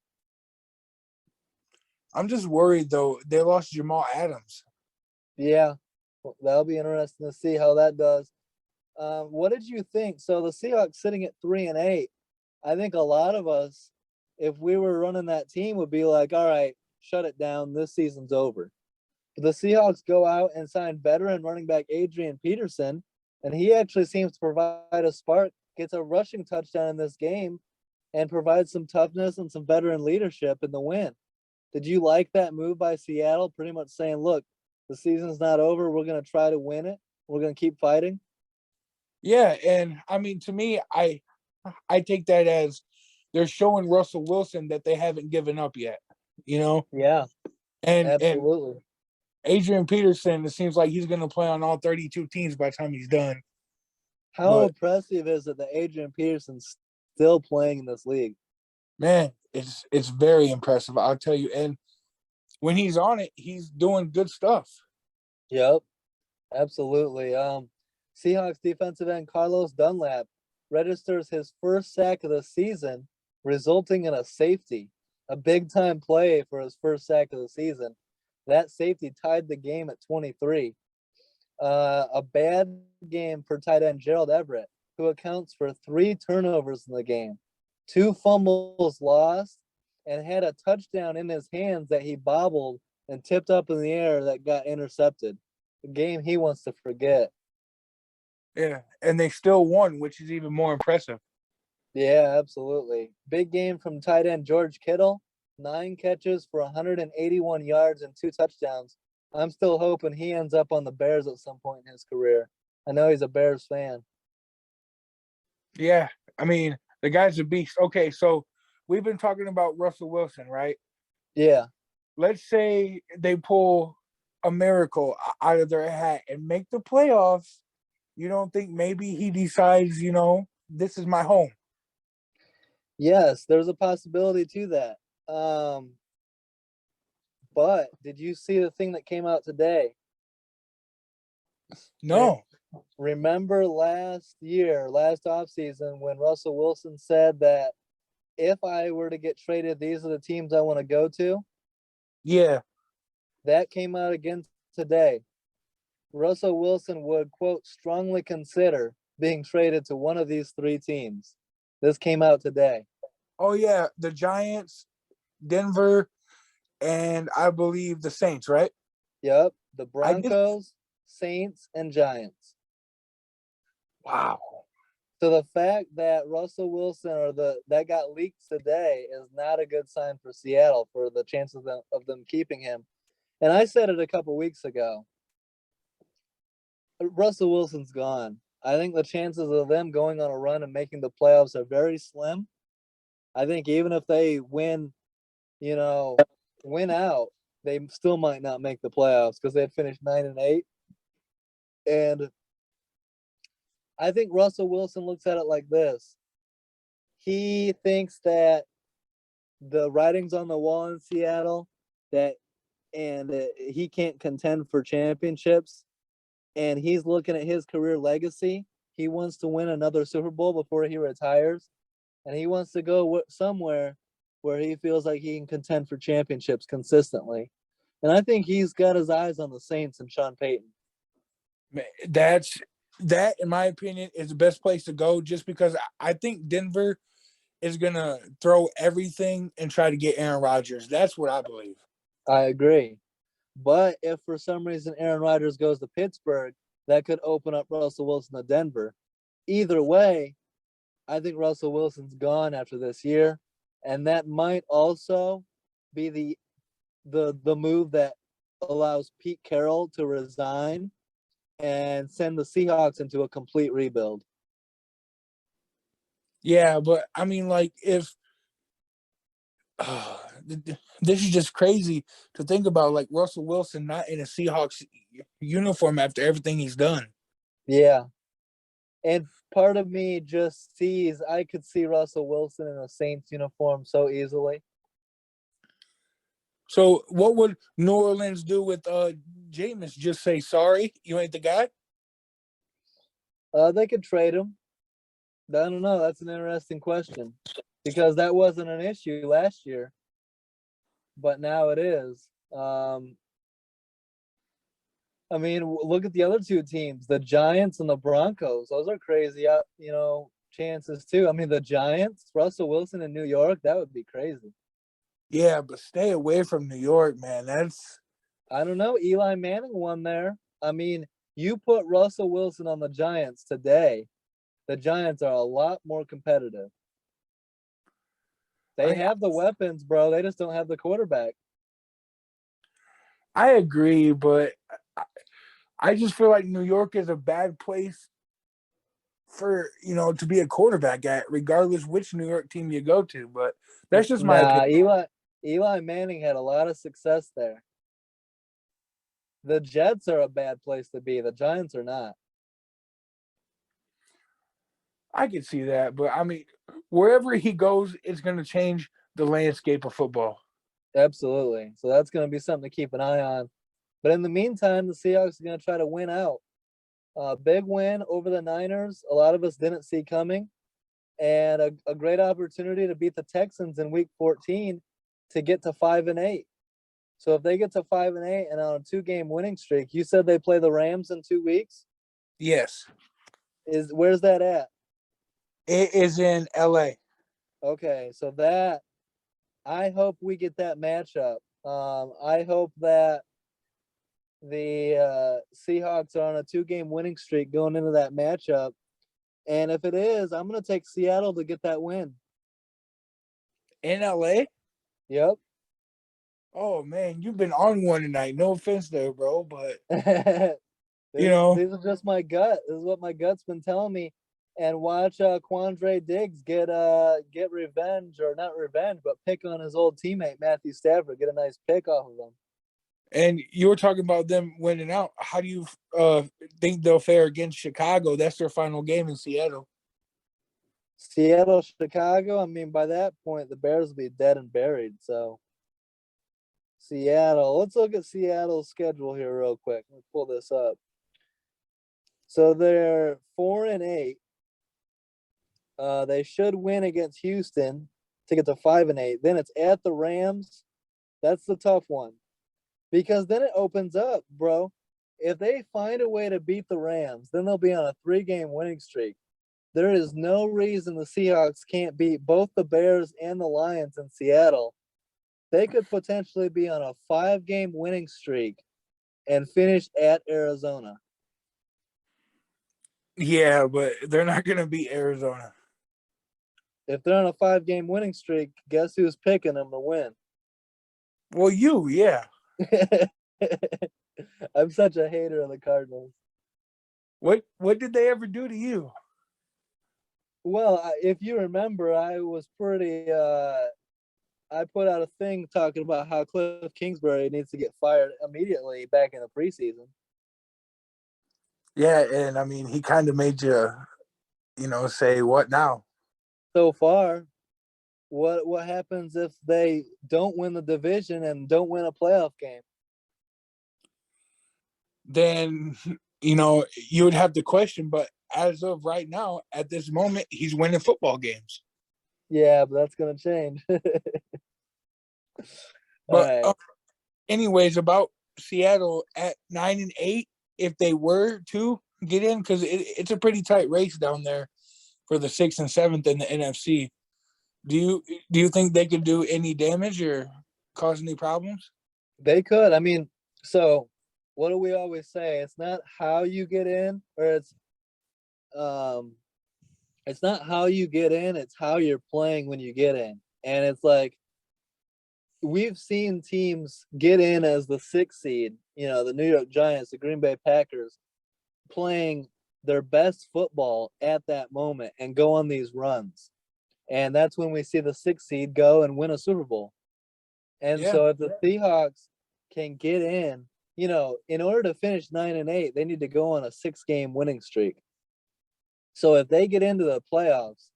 I'm just worried though. They lost Jamal Adams.
Yeah, well, that'll be interesting to see how that does. What did you think? So the Seahawks sitting at 3-8. I think a lot of us, if we were running that team, would be like, all right, shut it down. This season's over. But the Seahawks go out and sign veteran running back Adrian Peterson, and he actually seems to provide a spark, gets a rushing touchdown in this game, and provides some toughness and some veteran leadership in the win. Did you like that move by Seattle? Pretty much saying, look, the season's not over. We're going to try to win it. We're going to keep fighting.
Yeah, and I mean, to me, I take that as they're showing Russell Wilson that they haven't given up yet.
Yeah,
And
absolutely.
Adrian Peterson, it seems like he's going to play on all 32 teams by the time he's done.
How impressive is it that Adrian Peterson's still playing in this league?
Man, it's very impressive, I'll tell you. And when he's on it, he's doing good stuff.
Yep, absolutely. Seahawks defensive end Carlos Dunlap registers his first sack of the season, resulting in a safety, a big-time play for his first sack of the season. That safety tied the game at 23. A bad game for tight end Gerald Everett, who accounts for 3 turnovers in the game, 2 fumbles lost, and had a touchdown in his hands that he bobbled and tipped up in the air that got intercepted. A game he wants to forget.
Yeah, and they still won, which is even more impressive.
Yeah, absolutely. Big game from tight end George Kittle, 9 catches for 181 yards and 2 touchdowns. I'm still hoping he ends up on the Bears at some point in his career. I know he's a Bears fan.
Yeah, I mean, the guy's a beast. Okay, so we've been talking about Russell Wilson, right?
Yeah.
Let's say they pull a miracle out of their hat and make the playoffs. You don't think maybe he decides, this is my home?
Yes, there's a possibility to that. But did you see the thing that came out today?
No.
Remember last offseason, when Russell Wilson said that if I were to get traded, these are the teams I want to go to?
Yeah.
That came out again today. Russell Wilson would, quote, strongly consider being traded to one of these 3 teams. This came out today.
Oh, yeah. The Giants, Denver, and I believe the Saints, right?
Yep. The Broncos, Saints, and Giants.
Wow.
So the fact that Russell Wilson that got leaked today is not a good sign for Seattle for the chances of them keeping him. And I said it a couple weeks ago. Russell Wilson's gone. I think the chances of them going on a run and making the playoffs are very slim. I think even if they win out, they still might not make the playoffs because they'd finished 9-8. And I think Russell Wilson looks at it like this. he thinks that the writing's on the wall in Seattle, that he can't contend for championships, and he's looking at his career legacy. He wants to win another Super Bowl before he retires, and he wants to go somewhere where he feels like he can contend for championships consistently. And I think he's got his eyes on the Saints and Sean Payton.
That, in my opinion, is the best place to go, just because I think Denver is going to throw everything and try to get Aaron Rodgers. That's what I believe.
I agree. But if for some reason Aaron Rodgers goes to Pittsburgh, that could open up Russell Wilson to Denver. Either way, I think Russell Wilson's gone after this year, and that might also be the move that allows Pete Carroll to resign and send the Seahawks into a complete rebuild.
Yeah, but I mean, like, if this is just crazy to think about, like Russell Wilson not in a Seahawks uniform after everything he's done.
Yeah. And part of me just sees, I could see Russell Wilson in a Saints uniform so easily.
So what would New Orleans do with Jameis? Just say, sorry, you ain't the guy?
They could trade him. I don't know. That's an interesting question because that wasn't an issue last year, but now it is. I mean, look at the other two teams, the Giants and the Broncos. Those are crazy, chances too. I mean, the Giants, Russell Wilson in New York, that would be crazy.
Yeah, but stay away from New York, man.
I don't know. Eli Manning won there. I mean, you put Russell Wilson on the Giants today, the Giants are a lot more competitive. They have the weapons, bro. They just don't have the quarterback.
I agree, but I just feel like New York is a bad place for, to be a quarterback at, regardless which New York team you go to. But that's just my opinion.
Eli Manning had a lot of success there. The Jets are a bad place to be. The Giants are not.
I can see that, but I mean, wherever he goes, it's going to change the landscape of football.
Absolutely. So that's going to be something to keep an eye on. But in the meantime, the Seahawks are going to try to win out. Big win over the Niners. A lot of us didn't see coming. And a great opportunity to beat the Texans in week 14 to get to 5-8. So if they get to 5-8 and on a 2-game winning streak, you said they play the Rams in 2 weeks?
Yes.
Where's that at?
It is in LA.
Okay, so that I hope we get that matchup. I hope that the Seahawks are on a 2-game winning streak going into that matchup. And if it is, I'm going to take Seattle to get that win.
In LA?
Yep.
Oh, man, you've been on one tonight. No offense there, bro, but,
These are just my gut. This is what my gut's been telling me. And watch Quandre Diggs get revenge, or not revenge, but pick on his old teammate, Matthew Stafford, get a nice pick off of him.
And you were talking about them winning out. How do you think they'll fare against Chicago? That's their final game in Seattle.
Seattle, Chicago. I mean, by that point, the Bears will be dead and buried. So, Seattle. Let's look at Seattle's schedule here real quick. Let me pull this up. So they're 4-8. They should win against Houston to get to 5-8. Then it's at the Rams. That's the tough one. Because then it opens up, bro. If they find a way to beat the Rams, then they'll be on a 3-game winning streak. There is no reason the Seahawks can't beat both the Bears and the Lions in Seattle. They could potentially be on a 5-game winning streak and finish at Arizona.
Yeah, but they're not going to beat Arizona.
If they're on a 5-game winning streak, guess who's picking them to win?
Well, yeah.
I'm such a hater of the Cardinals.
What did they ever do to you?
Well, if you remember, I was pretty I put out a thing talking about how Cliff Kingsbury needs to get fired immediately back in the preseason.
Yeah, and I mean, he kind of made you, say, what now?
so far. What happens if they don't win the division and don't win a playoff game?
Then you would have to question. But as of right now, at this moment, he's winning football games.
Yeah, but that's gonna change. All
But
right.
anyways, about Seattle at 9-8, if they were to get in, because it's a pretty tight race down there for the 6th and 7th in the NFC. Do you think they could do any damage or cause any problems?
They could. I mean, so what do we always say? It's not how you get in, or um it's not how you get in, it's how you're playing when you get in. And it's like we've seen teams get in as the 6th seed, the New York Giants, the Green Bay Packers, playing their best football at that moment and go on these runs. And that's when we see the 6th seed go and win a Super Bowl. And
Yeah.
so if the Seahawks can get in order to finish 9-8, they need to go on a 6-game winning streak. So if they get into the playoffs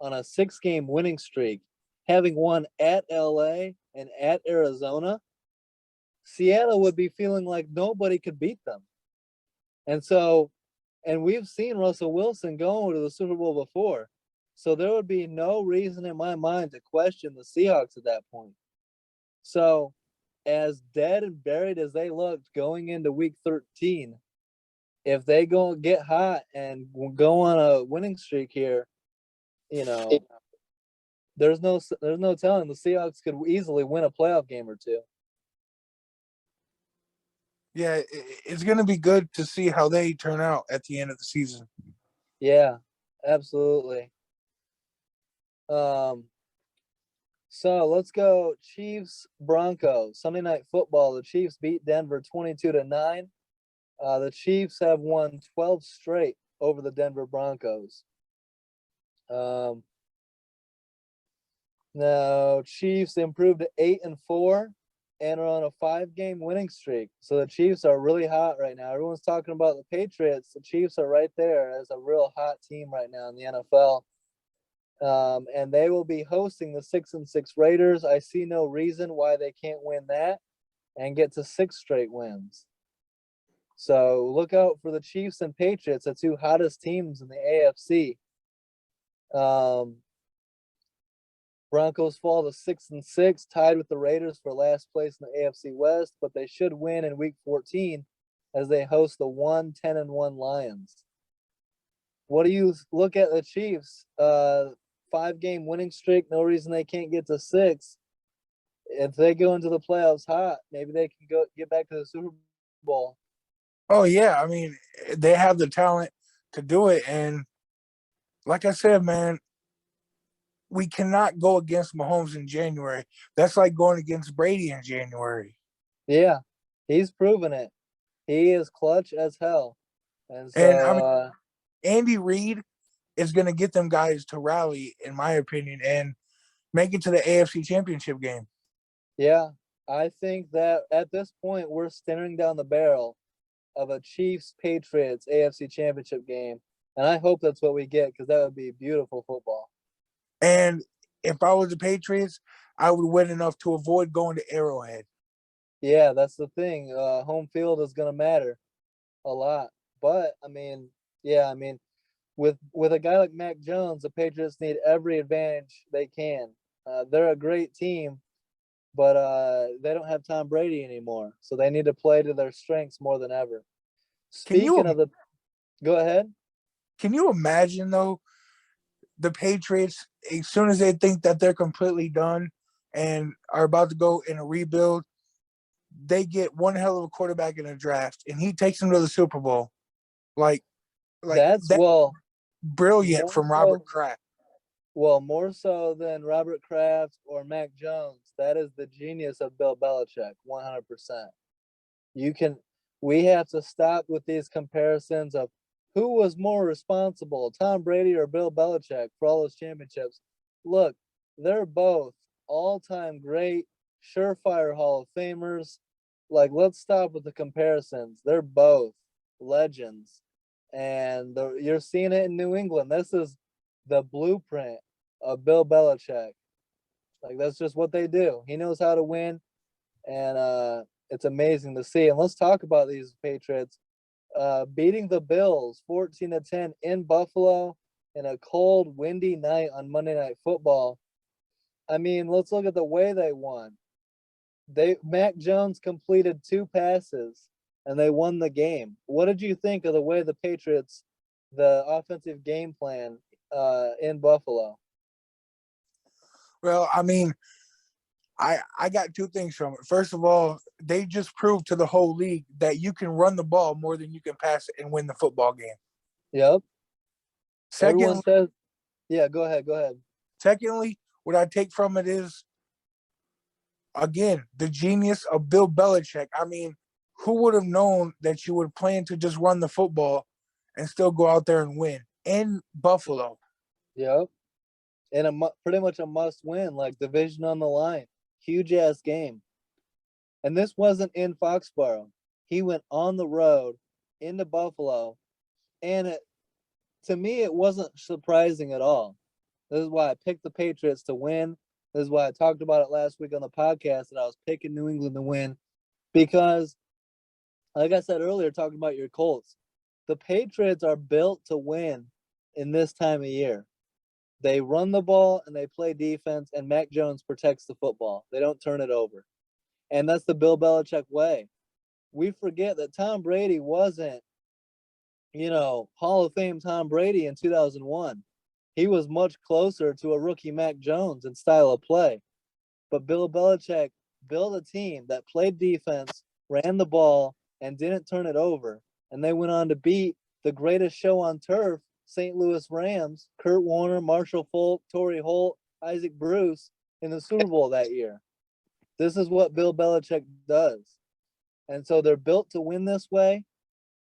on a 6-game winning streak, having won at LA and at Arizona, Seattle would be feeling like nobody could beat them. And we've seen Russell Wilson go to the Super Bowl before. So there would be no reason in my mind to question the Seahawks at that point. So as dead and buried as they looked going into week 13, if they go get hot and go on a winning streak here, there's no telling the Seahawks could easily win a playoff game or two.
Yeah, it's going to be good to see how they turn out at the end of the season.
Yeah, absolutely. So let's go Chiefs Broncos Sunday Night Football. The Chiefs beat Denver 22-9. The Chiefs have won 12 straight over the Denver Broncos. Now Chiefs improved to 8-4 and are on a 5-game winning streak. So the Chiefs are really hot right now. Everyone's talking about the Patriots. The Chiefs are right there as a real hot team right now in the NFL. And they will be hosting the 6-6 Raiders. I see no reason why they can't win that and get to 6 straight wins. So look out for the Chiefs and Patriots, the two hottest teams in the AFC. Broncos fall to 6-6, tied with the Raiders for last place in the AFC West, but they should win in Week 14 as they host the 10-1 Lions. What do you look at the Chiefs? 5-game winning streak, no reason they can't get to 6. If they go into the playoffs hot, maybe they can get back to the Super Bowl.
Oh yeah, I mean they have the talent to do it, and like I said, man, we cannot go against Mahomes in January. That's like going against Brady in January.
Yeah, he's proven it. He is clutch as hell, and
And I
so
mean, Andy Reid is going to get them guys to rally, in my opinion, and make it to the AFC Championship game.
yeah, I think that at this point we're staring down the barrel of a Chiefs Patriots AFC Championship game, and I hope that's what we get because that would be beautiful football.
And if I was the Patriots, I would win enough to avoid going to Arrowhead.
Yeah, that's the thing. Home field is going to matter a lot, but I mean, yeah, I mean, with a guy like Mac Jones, the Patriots need every advantage they can. They're a great team, but they don't have Tom Brady anymore, so they need to play to their strengths more than ever.
Can
Speaking
you
of go ahead.
can you imagine though the Patriots, as soon as they think that they're completely done and are about to go in a rebuild, they get one hell of a quarterback in a draft, and he takes them to the Super Bowl. Like,
That's
that brilliant
more
from Robert
so
Kraft.
more so than Robert Kraft or Mac Jones. That is the genius of Bill Belichick, 100%. You can we have to stop with these comparisons of who was more responsible, Tom Brady or Bill Belichick for all those championships. Look, they're both all-time great, surefire Hall of Famers. Like, let's stop with the comparisons. They're both legends. And you're seeing it in New England. This is the blueprint Bill Belichick. Like that's just what they do. He knows how to win, and it's amazing to see. And let's talk about these Patriots beating the Bills 14-10 in Buffalo in a cold, windy night on Monday Night Football. I mean, let's look at the way they won. Mac Jones completed 2 passes and they won the game. What did you think of the way the Patriots, the offensive game plan in Buffalo?
Well, I mean, I got 2 things from it. First of all, they just proved to the whole league that you can run the ball more than you can pass it and win the football game.
Yep. Everyone
Secondly,
says, yeah, go ahead. Go ahead.
secondly, what I take from it is, again, the genius of Bill Belichick. I mean, who would have known that you would plan to just run the football and still go out there and win in Buffalo?
Yep. And pretty much a must win, like division on the line. Huge ass game. And this wasn't in Foxborough. He went on the road into Buffalo. And to me, it wasn't surprising at all. This is why I picked the Patriots to win. This is why I talked about it last week on the podcast that I was picking New England to win. Because, like I said earlier, talking about your Colts, the Patriots are built to win in this time of year. They run the ball and they play defense, and Mac Jones protects the football. They don't turn it over. And that's the Bill Belichick way. We forget that Tom Brady wasn't, Hall of Fame Tom Brady in 2001. He was much closer to a rookie Mac Jones in style of play. But Bill Belichick built a team that played defense, ran the ball, and didn't turn it over. And they went on to beat the greatest show on turf, St. Louis Rams, Kurt Warner, Marshall Faulk, Torrey Holt, Isaac Bruce, in the Super Bowl that year. This is what Bill Belichick does. And so they're built to win this way.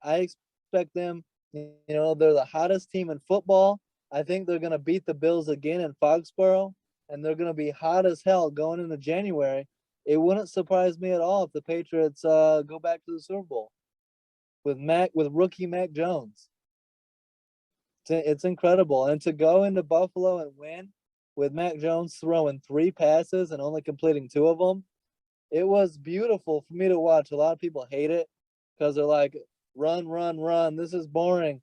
I expect them, they're the hottest team in football. I think they're going to beat the Bills again in Foxborough, and they're going to be hot as hell going into January. It wouldn't surprise me at all if the Patriots go back to the Super Bowl with rookie Mac Jones. It's incredible. And to go into Buffalo and win with Mac Jones throwing 3 passes and only completing 2 of them, it was beautiful for me to watch. A lot of people hate it because they're like, run, run, run. This is boring.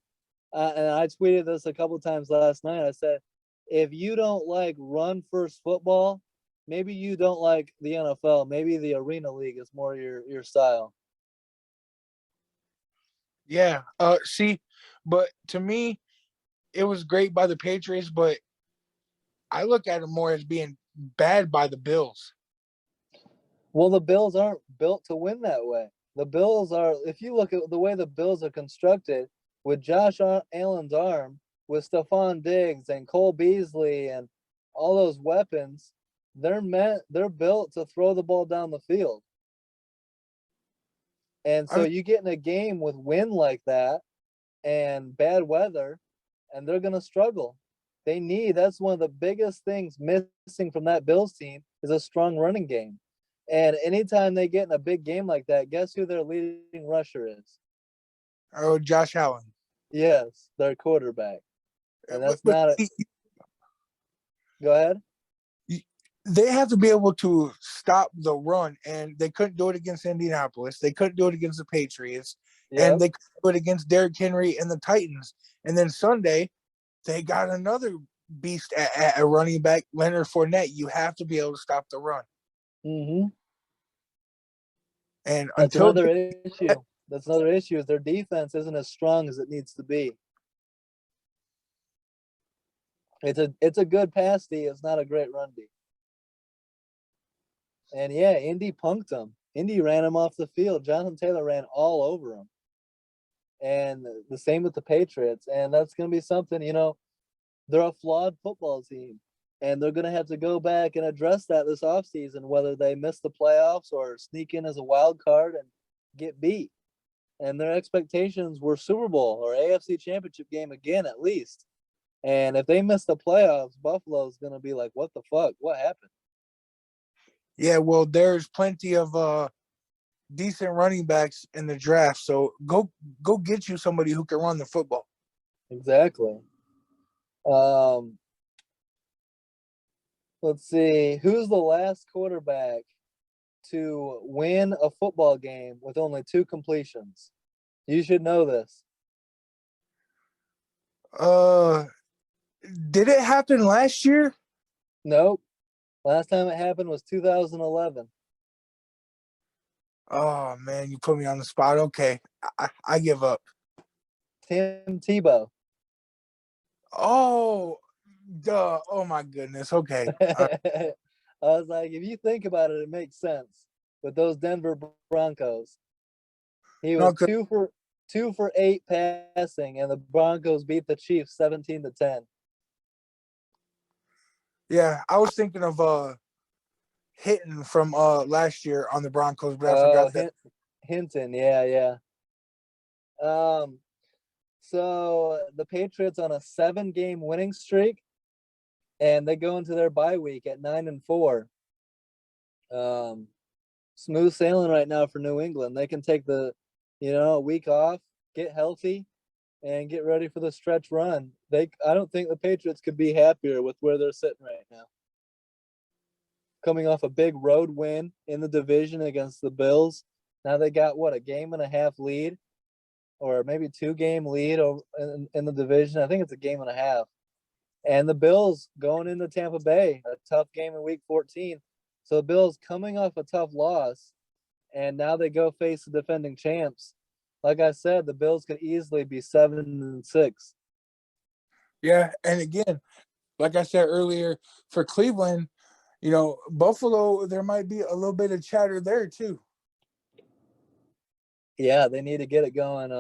And I tweeted this a couple times last night. I said, if you don't like run first football, maybe you don't like the NFL. Maybe the Arena League is more your style.
Yeah. See, but to me, it was great by the Patriots, but I look at it more as being bad by the Bills.
Well, the Bills aren't built to win that way. The Bills are, if you look at the way the Bills are constructed, with Josh Allen's arm, with Stephon Diggs and Cole Beasley and all those weapons, they're built to throw the ball down the field. And so you get in a game with wind like that and bad weather, and they're gonna struggle. That's one of the biggest things missing from that Bills team is a strong running game. And anytime they get in a big game like that, guess who their leading rusher is?
Oh, Josh Allen.
Yes, their quarterback. And that's
but
not it. Go ahead.
They have to be able to stop the run, and they couldn't do it against Indianapolis. They couldn't do it against the Patriots, and they couldn't do it against Derrick Henry and the Titans. And then Sunday, they got another beast at running back, Leonard Fournette. You have to be able to stop the run.
Mm-hmm.
And
That's another issue. That's another issue is their defense isn't as strong as it needs to be. It's a good pass D. It's not a great run D. And yeah, Indy punked him. Indy ran him off the field. Jonathan Taylor ran all over him. And the same with the Patriots. And that's going to be something, they're a flawed football team. And they're going to have to go back and address that this offseason, whether they miss the playoffs or sneak in as a wild card and get beat. And their expectations were Super Bowl or AFC Championship game again, at least. And if they miss the playoffs, Buffalo's going to be like, what the fuck? What happened?
Yeah, well, there's plenty of decent running backs in the draft. So go get you somebody who can run the football.
Exactly. Let's see. Who's the last quarterback to win a football game with only 2 completions? You should know this.
Uh, did it happen last year?
Nope. Last time it happened was 2011.
Oh man, you put me on the spot. Okay, I give up.
Tim Tebow.
Oh, duh. Oh my goodness. Okay.
I was like, if you think about it, it makes sense. With those Denver Broncos, he
No,
was 2 for 8 passing, and the Broncos beat the Chiefs 17-10.
yeah, I was thinking of hitting from last year on the Broncos, but I
Oh,
forgot that.
Hinton, yeah. Um, so the Patriots on a 7-game winning streak, and they go into their bye week at 9-4. Um, Smooth sailing right now for New England. They can take a week off, get healthy, and get ready for the stretch run. I don't think the Patriots could be happier with where they're sitting right now. Coming off a big road win in the division against the Bills. Now they got a game and a half lead, or maybe 2-game lead in the division. I think it's a game and a half. And the Bills going into Tampa Bay, a tough game in Week 14. So the Bills coming off a tough loss, and now they go face the defending champs. Like I said, the Bills could easily be 7-6.
Yeah, and again, like I said earlier, for Cleveland, Buffalo, there might be a little bit of chatter there too.
Yeah, they need to get it going.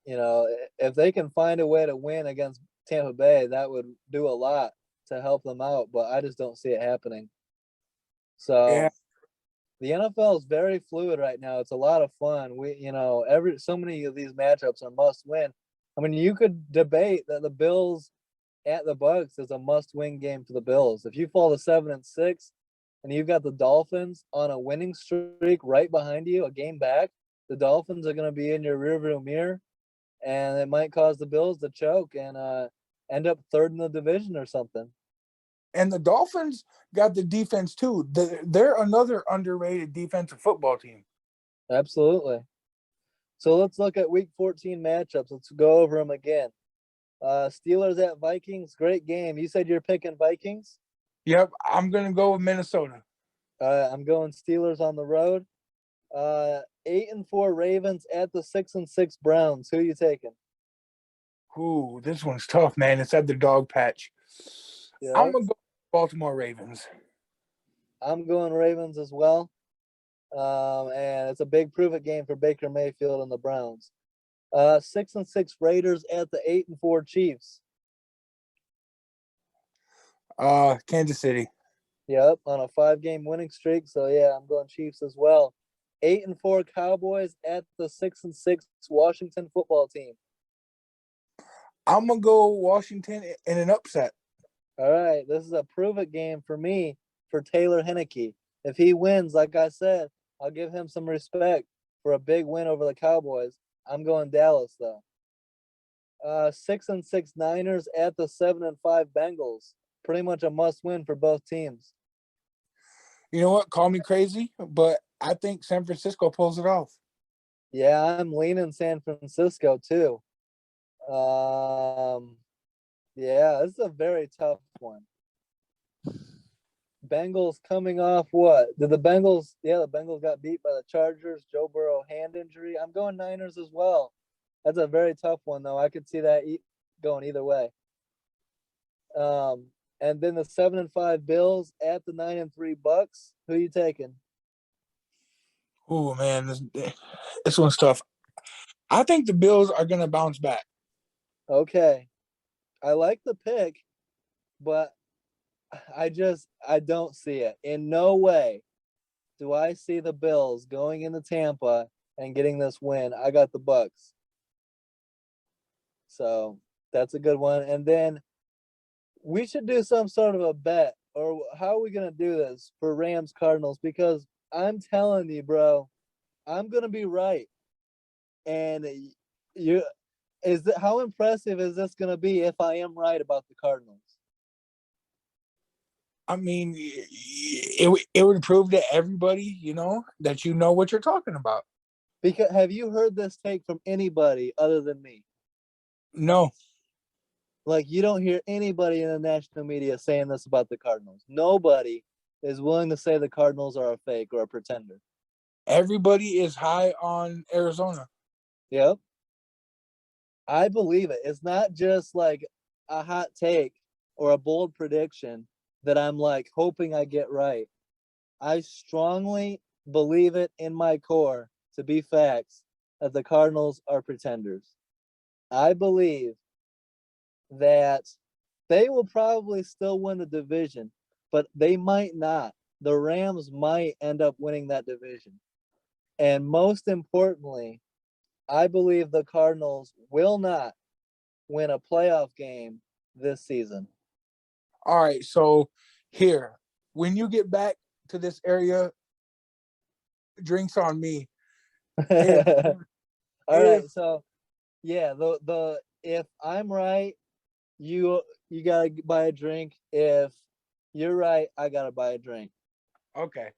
If they can find a way to win against Tampa Bay, that would do a lot to help them out. But I just don't see it happening. So
Yeah,
the NFL is very fluid right now. It's a lot of fun. So many of these matchups are must win. I mean, you could debate that the Bills at the Bucks is a must-win game for the Bills. If you fall to 7-6, and you've got the Dolphins on a winning streak right behind you, a game back, the Dolphins are going to be in your rearview mirror, and it might cause the Bills to choke and end up third in the division or something.
and the Dolphins got the defense too. They're another underrated defensive football team.
Absolutely. So let's look at Week 14 matchups. Let's go over them again. Steelers at Vikings, great game. You said you're picking Vikings?
Yep, I'm gonna go with Minnesota.
I'm going Steelers on the road. 8-4 Ravens at the 6-6 Browns. Who are you taking?
Ooh, this one's tough, man. It's at the dog patch. I'm
Yep.
gonna go Baltimore Ravens.
I'm going Ravens as well. And it's a big prove-it game for Baker Mayfield and the Browns. 6-6 Raiders at the 8-4 Chiefs.
Kansas City.
Yep, on a 5-game winning streak. So yeah, I'm going Chiefs as well. 8-4 Cowboys at the 6-6 Washington football team.
I'm gonna go Washington in an upset.
All right, this is a prove-it game for me for Taylor Heinicke. If he wins, like I said, I'll give him some respect for a big win over the Cowboys. I'm going Dallas though. 6-6 Niners at the 7-5 Bengals. Pretty much a must-win for both teams.
You know what? Call me crazy, but I think San Francisco pulls it off.
Yeah, I'm leaning San Francisco too. Yeah, this is a very tough one. Bengals coming off what? Did the Bengals? Yeah, the Bengals got beat by the Chargers. Joe Burrow hand injury. I'm going Niners as well. That's a very tough one though. I could see that going either way. And then the 7-5 Bills at the 9-3 Bucks. Who you taking?
Ooh, man, this one's tough. I think the Bills are gonna bounce back.
Okay, I like the pick, but I don't see it. In no way do I see the Bills going into Tampa and getting this win. I got the Bucks. So that's a good one. And then we should do some sort of a bet, or how are we gonna do this for Rams Cardinals? Because I'm telling you, bro, I'm gonna be right. And you how impressive is this gonna be if I am right about the Cardinals?
I mean, it would prove to everybody, that you know what you're talking about.
Because have you heard this take from anybody other than me?
No,
Like, you don't hear anybody in the national media saying this about the Cardinals. Nobody is willing to say the Cardinals are a fake or a pretender.
everybody is high on Arizona.
Yep. I believe it. It's not just like a hot take or a bold prediction that I'm like hoping I get right. I strongly believe it in my core to be facts that the Cardinals are pretenders. I believe that they will probably still win the division, but they might not. The Rams might end up winning that division. And most importantly, I believe the Cardinals will not win a playoff game this season.
All right, so here, when you get back to this area, drinks on me. If
All right, so yeah, the if I'm right, you gotta buy a drink. If you're right, I gotta buy a drink.
okay,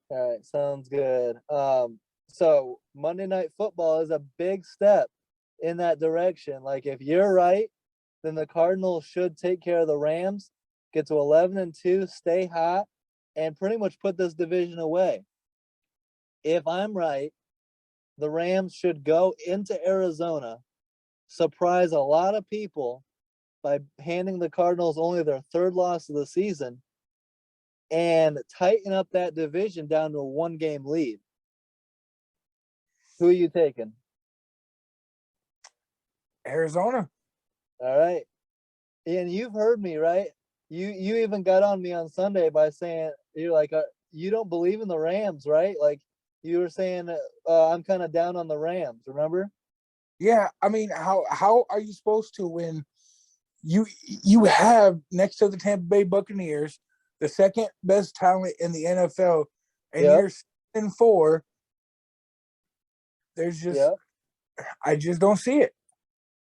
All right, sounds good. So Monday Night Football is a big step in that direction. Like if you're right, then the Cardinals should take care of the Rams, get to 11-2, stay hot, and pretty much put this division away. If I'm right, the Rams should go into Arizona, surprise a lot of people by handing the Cardinals only their third loss of the season, and tighten up that division down to a 1-game lead. Who are you taking?
Arizona.
All right. And you've heard me, right? You even got on me on Sunday by saying you're like you don't believe in the Rams, right? Like you were saying I'm kind of down on the Rams, remember?
Yeah, I mean, how are you supposed to when you have next to the Tampa Bay Buccaneers the second best talent in the NFL, and
Yep.
you're 6-4? There's just
Yep.
I just don't see it.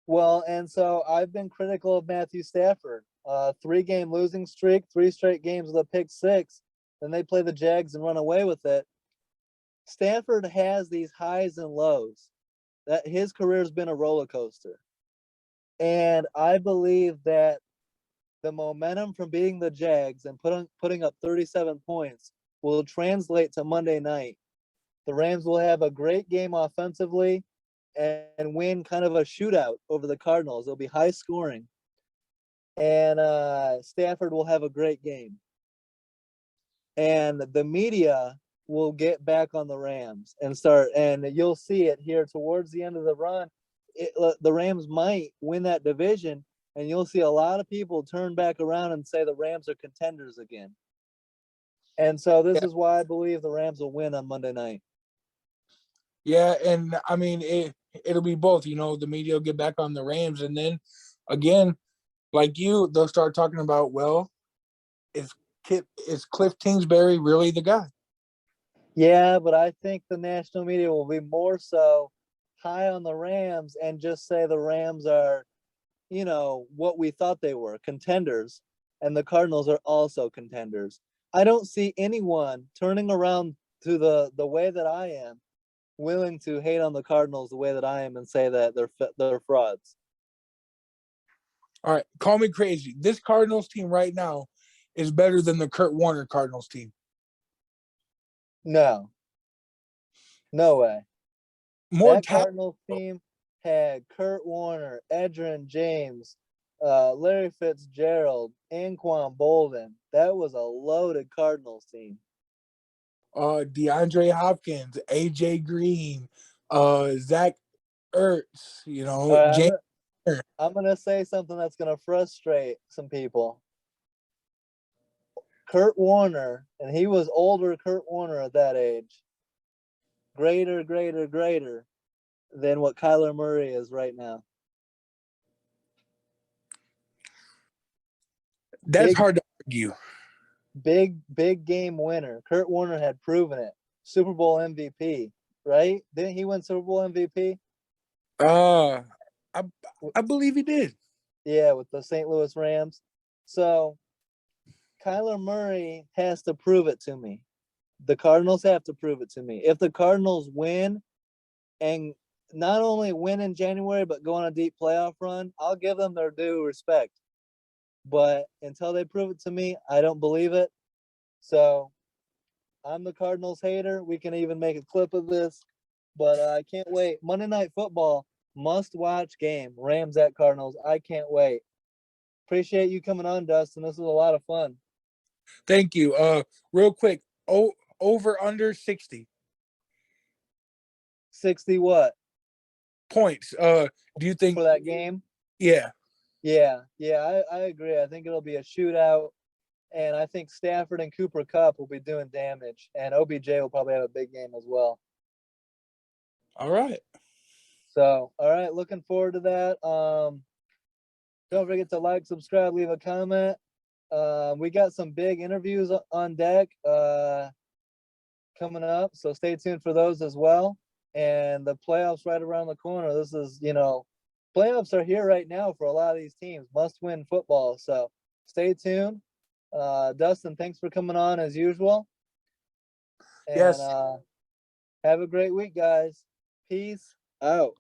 Well, and so I've been critical of Matthew Stafford. 3-game losing streak, 3 straight games with a pick six. Then they play the Jags and run away with it. Stafford has these highs and lows. That his career's been a roller coaster. And I believe that the momentum from beating the Jags and putting up 37 points will translate to Monday night. The Rams will have a great game offensively and win kind of a shootout over the Cardinals. It'll be high scoring. And Stafford will have a great game. And the media will get back on the Rams and start, and you'll see it here towards the end of the run. The Rams might win that division, and you'll see a lot of people turn back around and say the Rams are contenders again. And so this is why I believe the Rams will win on Monday night.
Yeah, and I mean it'll be both. The media will get back on the Rams, and then again, like they'll start talking about, well, is Cliff Kingsbury really the guy?
Yeah, but I think the national media will be more so high on the Rams and just say the Rams are, what we thought they were, contenders, and the Cardinals are also contenders. I don't see anyone turning around to the way that I am, willing to hate on the Cardinals the way that I am and say that they're frauds.
All right, call me crazy. This Cardinals team right now is better than the Kurt Warner Cardinals team.
No way.
More
That
talent.
Cardinals team had Kurt Warner, Edgerrin James, Larry Fitzgerald, Anquan Bolden. That was a loaded Cardinals team.
DeAndre Hopkins, AJ Green, Zach Ertz,
All right,
James.
I'm gonna say something that's gonna frustrate some people. Kurt Warner, and he was older Kurt Warner at that age, greater than what Kyler Murray is right now.
That's hard to argue.
Big game winner. Kurt Warner had proven it. Super Bowl MVP, right? Didn't he win Super Bowl MVP?
I believe he did.
Yeah, with the St. Louis Rams. So Kyler Murray has to prove it to me. The Cardinals have to prove it to me. If the Cardinals win and not only win in January, but go on a deep playoff run, I'll give them their due respect. But until they prove it to me, I don't believe it. So I'm the Cardinals hater. We can even make a clip of this. But I can't wait. Monday Night Football, must-watch game. Rams at Cardinals. I can't wait. Appreciate you coming on, Dustin. This was a lot of fun.
Thank you. Real quick, over under 60
60 what?
points. Do you think
For that game?
Yeah.
Yeah, I agree. I think it'll be a shootout. And I think Stafford and Cooper Kupp will be doing damage. And OBJ will probably have a big game as well.
All right.
So, all right, looking forward to that. Don't forget to like, subscribe, leave a comment. We got some big interviews on deck coming up, so stay tuned for those as well. And the playoffs right around the corner. This is, playoffs are here right now for a lot of these teams. Must-win football. So stay tuned. Dustin, thanks for coming on as usual. And
Yes.
have a great week, guys. Peace out.